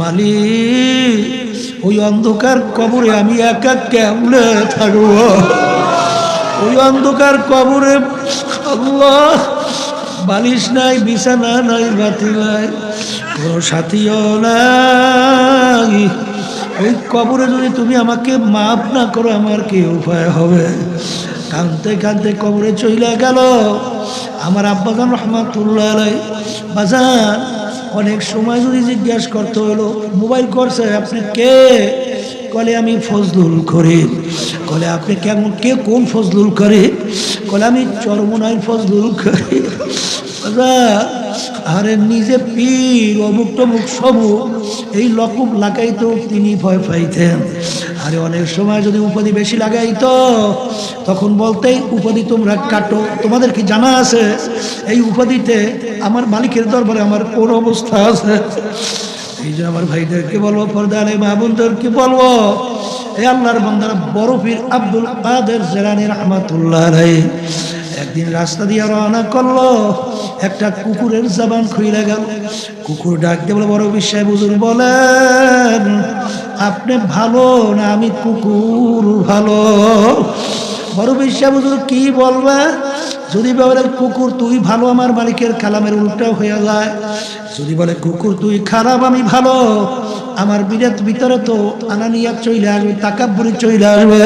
মালিক ওই অন্ধকার কবরে আমি একা কেমনে থাকবো? ওই অন্ধকার কবরে আল্লাহ বালিশ নাই, বিছানা নাই, বাতি নাই, কোনো সাথীও নাই। ওই কবরে যদি তুমি আমাকে মাফ না করো আমার কি উপায় হবে? কাঁদতে কাঁদতে কবরে চইলা গেল আমার আব্বাজান রহমাতুল্লাহ আলাইহি। বাজান অনেক সময় যদি জিজ্ঞাসা করতে হলো, মোবাইল করছে আপনি কে? কলে আমি ফজলুল করিম। কলে আপনি কেমন, কে কোন ফজলুল করিম? কলে আমি চরমনাই ফজলুল করিম। আরে নিজে পীর অমুক টমুক সমুক এই লকব লাগাইতো তিনি ভয় পাইতেন। আরে অনেক সময় যদি উপাধি বেশি লাগাইতো তখন বলতেই উপাধি তোমরা কাটো। তোমাদের কি জানা আছে এই উপাধিতে আমার মালিকের দরবারে আমার কোন অবস্থা আছে? এই যে আমার ভাইদেরকে বলবো, পর্দারে মা বোনদেরকে বলবো, এই আল্লাহর বান্দারা বড় পীর আব্দুল কাদের জিলানী রাহমাতুল্লাহ আলাইহি একদিন রাস্তা দিয়ে রওনা করলো, একটা কুকুরের জবান খুইলা গেল। কুকুর ডাক দিয়ে বলে, বড় বিশ্বাস হুজুর বলেন আপনি ভালো না আমি কুকুর ভালো? বড় বিশ্বাস হুজুর কি বলবে? যদি বলে কুকুর তুই ভালো আমার মালিকের কালামের উল্টা হয়ে যায়। যদি বলে কুকুর তুই খারাপ আমি ভালো, আমার বিরাট ভিতরে তো আনানিয়াত চলে আসবে, তাকাব্বুরি চলে আসবে।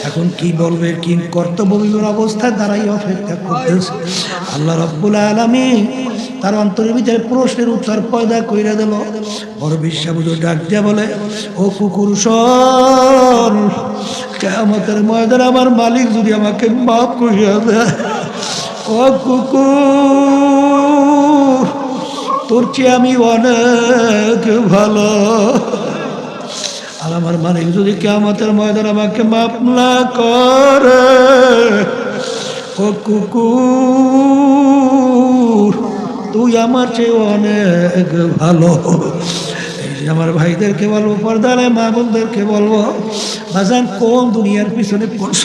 এখন কি বলবে, কি কর্তব্যবিমূঢ় অবস্থায় দাঁড়াই অপেক্ষা করতেছে। আল্লাহ রাব্বুল আলামিন তার অন্তরের ভিতরে প্রশ্নের উত্তর পয়দা কইরা দিল। বড় বিশ্বাস ডাক দিয়া বলে, ও কুকুর শোন, কিয়ামতের ময়দানে আমার মালিক যদি আমাকে মাফ করিয়া দেয়, ও কুকুর তোর চেয়ে আমি অনেক ভালো। আর আমার মালিক যদি কিয়ামতের ময়দানে আমাকে মাফ না করে, ও কুকুর তুই আমার চেয়ে অনেক ভালো। এই যে আমার ভাইদেরকে বলবো, পর্দারে মা বোনদেরকে বলবো, বাজান কোন দুনিয়ার পিছনে পড়ছ,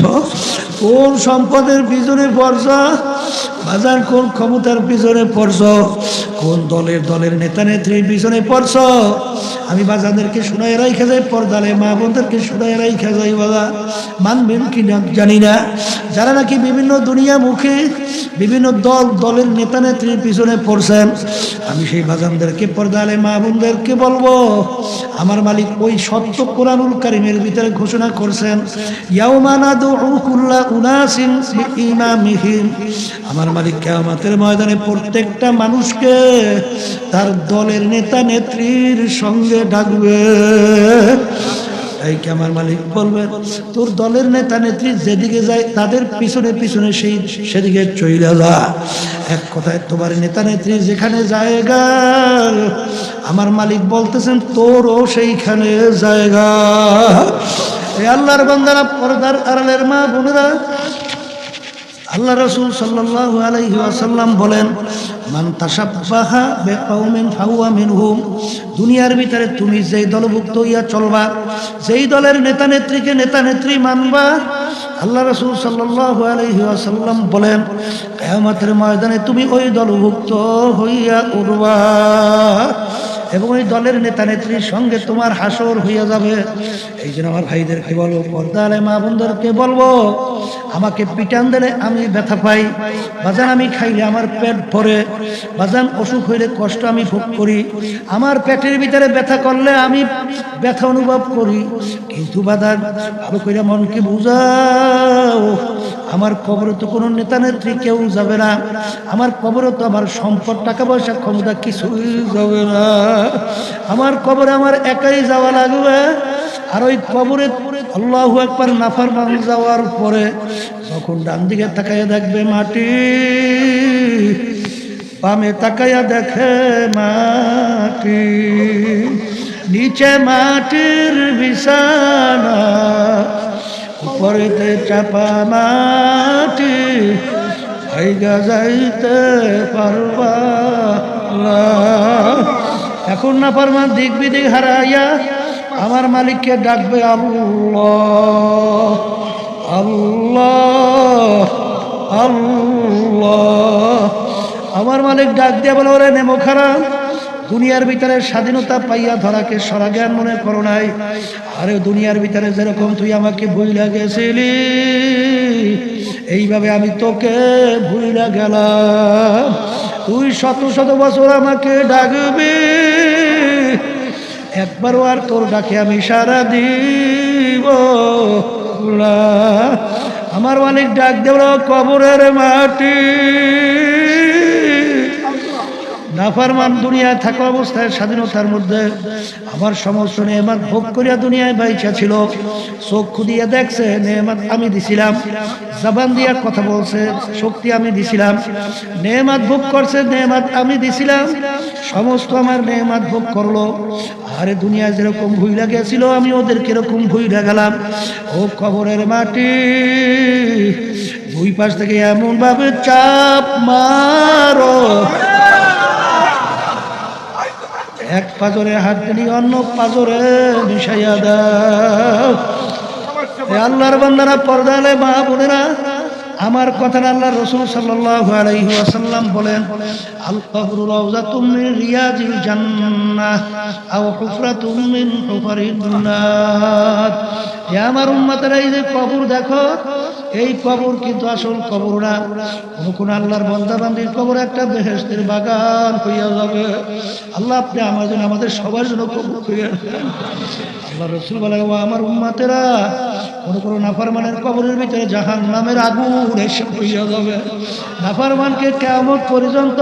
কোন সম্পদের পিছনে পড়ছ, বাজান কোন ক্ষমতার পিছনে পড়ছ, কোন দলের নেতা নেত্রীর পিছনে পড়ছ? আমি বাজাদেরকে শোনায় রাইখা যাই, পর্দারে মা বোনদেরকে শোনায় রাইখা যাই। বাবা মানবেন কি না জানি না, যারা নাকি বিভিন্ন দুনিয়া মুখে বিভিন্ন দলের নেতা নেত্রীর পিছনে পড়ছেন, আমি সেই বাজানদেরকে পর্দারে মা বোনদেরকে বলবো, আমার মালিক ওই সত্য কোরআনুল কারীমের ভিতরে ঘোষণা করছেন, ইয়াউমা নাদউ কুল্লা উনাসিন বিইমামিহিম। আমার মালিক কিয়ামতের ময়দানে প্রত্যেকটা মানুষকে তার দলের নেতা নেত্রীর সঙ্গে ডাকবে। এই কি আমার মালিক বলবেন, তোর দলের নেতা নেত্রী যেদিকে যায় তাদের পিছনে পিছনে সেদিকে চইলা যা। এক কথায় তোমার নেতা নেত্রী যেখানে জায়গা, আমার মালিক বলতেছেন তোরও সেইখানে জায়গা। এই আল্লাহর বান্দারা, পর্দার আড়ালের মা বোনেরা, আল্লাহ রাসূল সাল্লাল্লাহু আলাইহি ওয়াসাল্লাম বলেন, মান তাশাব্বাহা বিকাউমিন ফাহুয়া মিনহুম। দুনিয়ার ভিতরে তুমি যেই দলভুক্ত হইয়া চলবা, যেই দলের নেতা নেত্রীকে নেতা নেত্রী মানবা, আল্লাহ রাসূল সাল্লাল্লাহু আলাইহি ওয়াসাল্লাম বলেন কিয়ামতের ময়দানে তুমি ওই দলভুক্ত হইয়া উঠবা এবং ওই দলের নেতা নেত্রীর সঙ্গে তোমার হাসর হইয়া যাবে। এই জন্য আমার ভাইদেরকে বলবো, পর্দারে মা বোনদেরকে বলবো, আমাকে পিটান দিলে আমি ব্যথা পাই বাজান, আমি খাইলে আমার পেট ভরে বাজান, অসুখ হইলে কষ্ট আমি ভোগ করি, আমার পেটের ভিতরে ব্যথা করলে আমি ব্যথা অনুভব করি, কিন্তু বাজান ভালো করে মনকে বুঝাও, আমার কবরে তো কোনো নেতা নেত্রী কেউ যাবে না, আমার কবরে তো আমার সম্পদ টাকা পয়সা ক্ষমতা কিছুই যাবে না, আমার কবরে আমার একাই যাওয়া লাগবে। আর ওই কবরে আল্লাহু আকবার নাফরমান যাওয়ার পরে যখন ডান দিকে তাকাইয়া দেখবে মাটি, বামে তাকাইয়া দেখে মাটি, নিচে মাটির বিছানা, উপরেতে চাপা মাটি, ভাইগা যাইতে পারবা না। এখন নাফরমান দিক বিদিক হারাইয়া আমার মালিককে ডাকবে, আল্লাহ আল্লাহ আল্লাহ। আমার মালিক ডাক দিয়ে বলে, ওরে নেমো খারাপ, দুনিয়ার ভিতরে স্বাধীনতা পাইয়া ধরাকে সরা জ্ঞান মনে করো নাই। আরে দুনিয়ার ভিতরে যেরকম তুই আমাকে ভুইলা গেছিলি, এইভাবে আমি তোকে ভুইলা গেলাম। তুই শত শত বছর আমাকে ডাকবি, একবারও আর তোর ডাকে আমি সাড়া দিব না। আমার মালিক ডাক দেব কবরের মাটি। নাফরমান দুনিয়ায় থাকা অবস্থায় স্বাধীনতার মধ্যে আমার সমস্ত নেয়ামত ভোগ করিয়া দুনিয়ায় বাইচা ছিল। চক্ষু দিয়ে দেখছে, নেয়ামত আমি দিছিলাম। জবান দিয়া কথা বলছে, শক্তি আমি দিছিলাম। নেয়ামত ভোগ করছে, নেয়ামত আমি দিছিলাম। সমস্ত আমার নেয়ামত ভোগ করলো। আরে দুনিয়ায় যেরকম ভুইলা গেছিল, আমি ওদের কিরকম ভুইলা গেলাম। ও কবরের মাটি, দুই পাশ থেকে এমন ভাবে চাপ মারো, এক পাজরে হাত দিলি অন্য পাজরে মিশাইয়া দাও। আল্লাহর বান্দারা, পর্দালে মা বোনেরা, আমার কথা আল্লাহ রাসূল সাল্লাল্লাহু আলাইহি ওয়াসাল্লাম বলেন, আল কবরু রাউযাতুম মিন রিয়াজিল জান্নাহ আও হুফরাতুম মিন হুফারিন নার। হে আমার উম্মতেরা, এই যে কবর দেখো, এই কবর কিন্তু আসল কবর না। কোন আল্লাহর বান্দা বান্দির কবর একটা বেহেশতের বাগান হইয়া যাবে। আল্লাহ আপনি আমার জন্য, আমাদের সবার জন্য কবর হইয়া দেন। আল্লাহ রাসূল বলেন, ও আমার উম্মতেরা, কোন নাফরমানের কবরের ভিতরে জাহান্নামের আগুন এসে হইয়া যাবে। নাফরমানকে কিয়ামত পর্যন্ত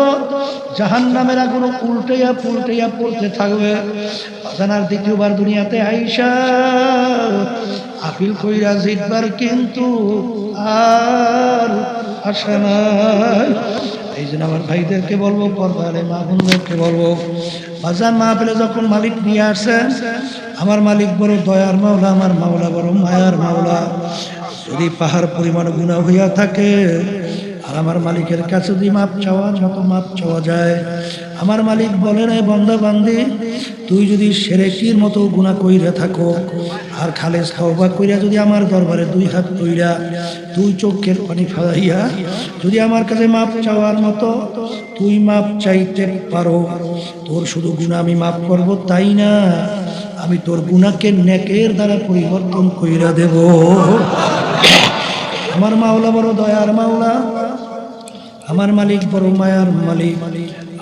জাহান্নামের আগুন উল্টাইয়া পুল্টাইয়া পড়তে থাকবে। আর দ্বিতীয়বার দুনিয়াতে আইসা আপিল কইরা জিতবার কিন্তু আর আসে নাই। এই জন্য আমার ভাইদেরকে বলবো, পর্দারে মা বোনদেরকে বলবো, বাজান মাহফিলে যখন মালিক নিয়ে আসেন, আমার মালিক বড় দয়ার মাওলা, আমার মাওলা বড় মায়ার মাওলা। যদি পাহাড় পরিমাণ গুনাহ হইয়া থাকে, আর আমার মালিকের কাছে যদি মাপ চাওয়ার মতো মাপ চাওয়া যায়, আমার মালিক বলেন, এই বান্দা বান্দি, তুই যদি শিরকির মতো গুনাহ কইরা থাকো, আর খালেস তওবা কইরা যদি আমার দরবারে দুই হাত কইরা, দুই চোখের পানি ফেলাইয়া যদি আমার কাছে মাপ চাওয়ার মতো তুই মাপ চাইতে পারো, তোর শুধু গুনাহ আমি মাফ করব তাই না, আমি তোর গুনাহকে নেকের দ্বারা পরিবর্তন কইরা দেব। আমার মাওলা বড় দয়ার মাওলা, আমার মালিক বড় মায়ার মালিক।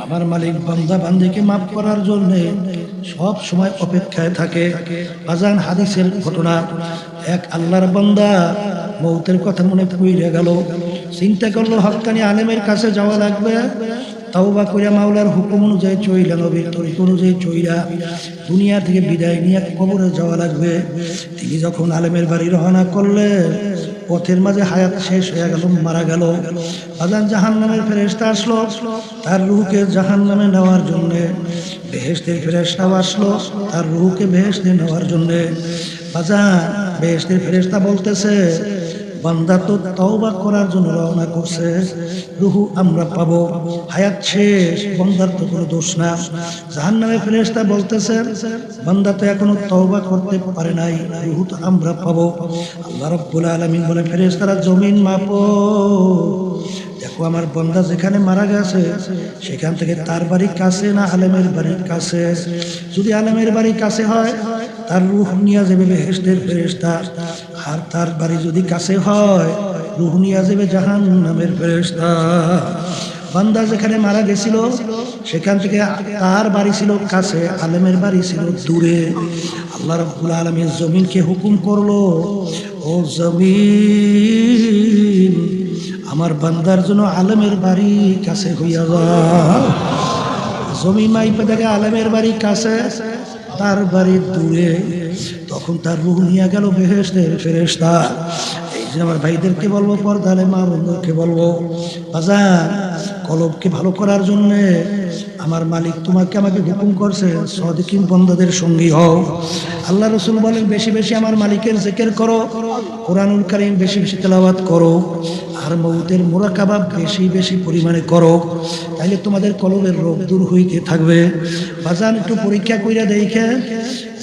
আমার মালিক বান্দা বান্দিকে মাফ করার জন্য সব সময় অপেক্ষায় থাকে। আজান হাদিসের ঘটনা, এক আল্লাহর বান্দা মৌতের কথা মনে পড়ে গেল, চিন্তা করলো হক্কানি আলেমের কাছে যাওয়া লাগবে। তাওবা কইরা মাওলার হুকুম অনুযায়ী চইলা, নবীর তরিকা অনুযায়ী চইলা দুনিয়া থেকে বিদায় নিয়ে কবরে যাওয়া লাগবে। তিনি যখন আলেমের বাড়ি রওনা করলেন, পথের মাঝে হায়াত শেষ হয়ে গেল, মারা গেল। আজান জাহান্নামের ফেরেশতা আসলো, তার রূহকে জাহান্নামে নেওয়ার জন্য। বেহেশতের ফেরেশতা আসলো, তার রূহকে বেহেশতে নেওয়ার জন্য। আজান বেহেশতের ফেরেশতা বলতেছে, বান্দা তো তওবা করার জন্য রওনা করছে, রূহ আমরা পাবো, হায়াত শেষ, বান্দার তো কোনো দোষ না। জাহান্নামের ফেরেশতা বলতেছে, বান্দা তো এখনো তওবা করতে পারে নাই, রূহ তো আমরা পাবো। আল্লাহ রাব্বুল আলামিন বলে, ফেরেশতারা জমিন মাপো, দেখো আমার বান্দা যেখানে মারা গেছে সেখান থেকে তার বাড়ি কাছে না আলেমের বাড়ির কাছে। যদি আলেমের বাড়ি কাছে হয়, তার রূহ নিয়ে যাবে বেহেশতের ফেরেশতা, আর তার বাড়ি যদি কাছে হয়, রূহ নিয়ে যাবে জাহান্নামের ফেরেশতা। বান্দা যেখানে মারা গেছিল সেখান থেকে তার বাড়ি ছিল কাছে, আলেমের বাড়ি ছিল দূরে। আল্লাহ রাব্বুল আলামিন জমিনকে হুকুম করলো, ও জমিন, আমার বান্দার জন্য আলেমের বাড়ি কাছে হইয়া যাও। জমিন মাইপে দেখে আলেমের বাড়ি কাছে, তার বাড়ি দূরে। তখন তার রূহ নিয়ে গেল বেহেশতের ফেরেশতা। এই যে আমার ভাইদেরকে বলবো, পর্দালে মা বোনদেরকে বলবো, বাজান কলবকে ভালো করার জন্য আমার মালিক তোমাকে আমাকে হুকুম করছে, সাদিকিন বান্দাদের সঙ্গী হও। আল্লাহ রাসূল বলেন, বেশি বেশি আমার মালিকের জিকির করো, কোরআনুল কারীম বেশি বেশি তেলাওয়াত করো, আর মউতের মুরাকাবা বেশি বেশি পরিমাণে করো, তাইলে তোমাদের কলবের রোগ দূর হইতে থাকবে। বাজান একটু পরীক্ষা কইরা দেখে,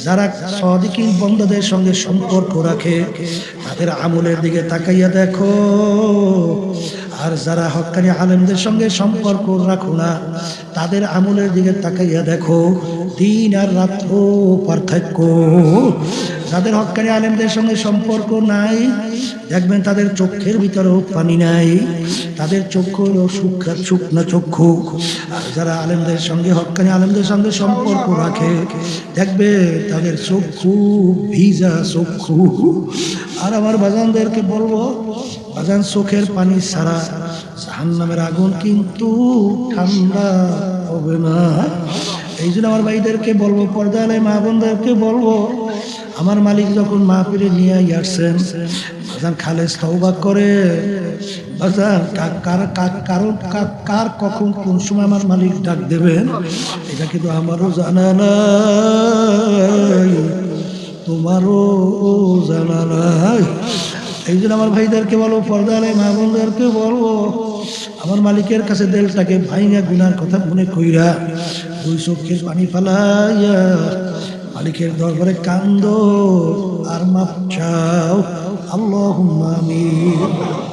যারা সাদিকিন বান্দাদের সঙ্গে সম্পর্ক রাখে তাদের আমলের দিকে তাকাইয়া দেখো, আর যারা হক্কানি আলেমদের সঙ্গে সম্পর্ক রাখো না, তাদের আমলের দিকে তাকাইয়া দেখো, দিন আর রাত্র পার্থক্য। যাদের হক্কানি আলেমদের সঙ্গে সম্পর্ক নাই, দেখবেন তাদের চোখের ভিতরেও পানি নাই, তাদের চক্ষু হলো শুকনা চক্ষু। আর যারা আলেমদের সঙ্গে হক্কানি আলেমদের সঙ্গে সম্পর্ক রাখে, দেখবে তাদের চক্ষু ভিজা চক্ষু। আর আমার বাজানদেরকে বলবো, বাজান চোখের পানি ছাড়া জাহান্নামের আগুন কিন্তু ঠান্ডা হবে না। এই জন্য আমার ভাইদেরকে বলবো, পর্দালে মা বোনদেরকে বলবো, আমার মালিক যখন মাহফিলে নিয়ে আসছেন, বাজান খালেস তওবা করে, বাজান কার কখন কোন সময় আমার মালিক ডাক দেবেন এটা কিন্তু আমারও জানা নাই, তোমারও জানা নাই। এই জন্য আমার ভাইদেরকে বলবো, পর্দালে মা বোনদেরকে বলবো, আমার মালিকের কাছে দিলটাকে ভাইঙা গুনার কথা মনে কইরা দুই চোখের পানি ফালাইয়া মালিকের দরবারে কান্দো আর মাপ চাও। আল্লাহুম্মা আমিন।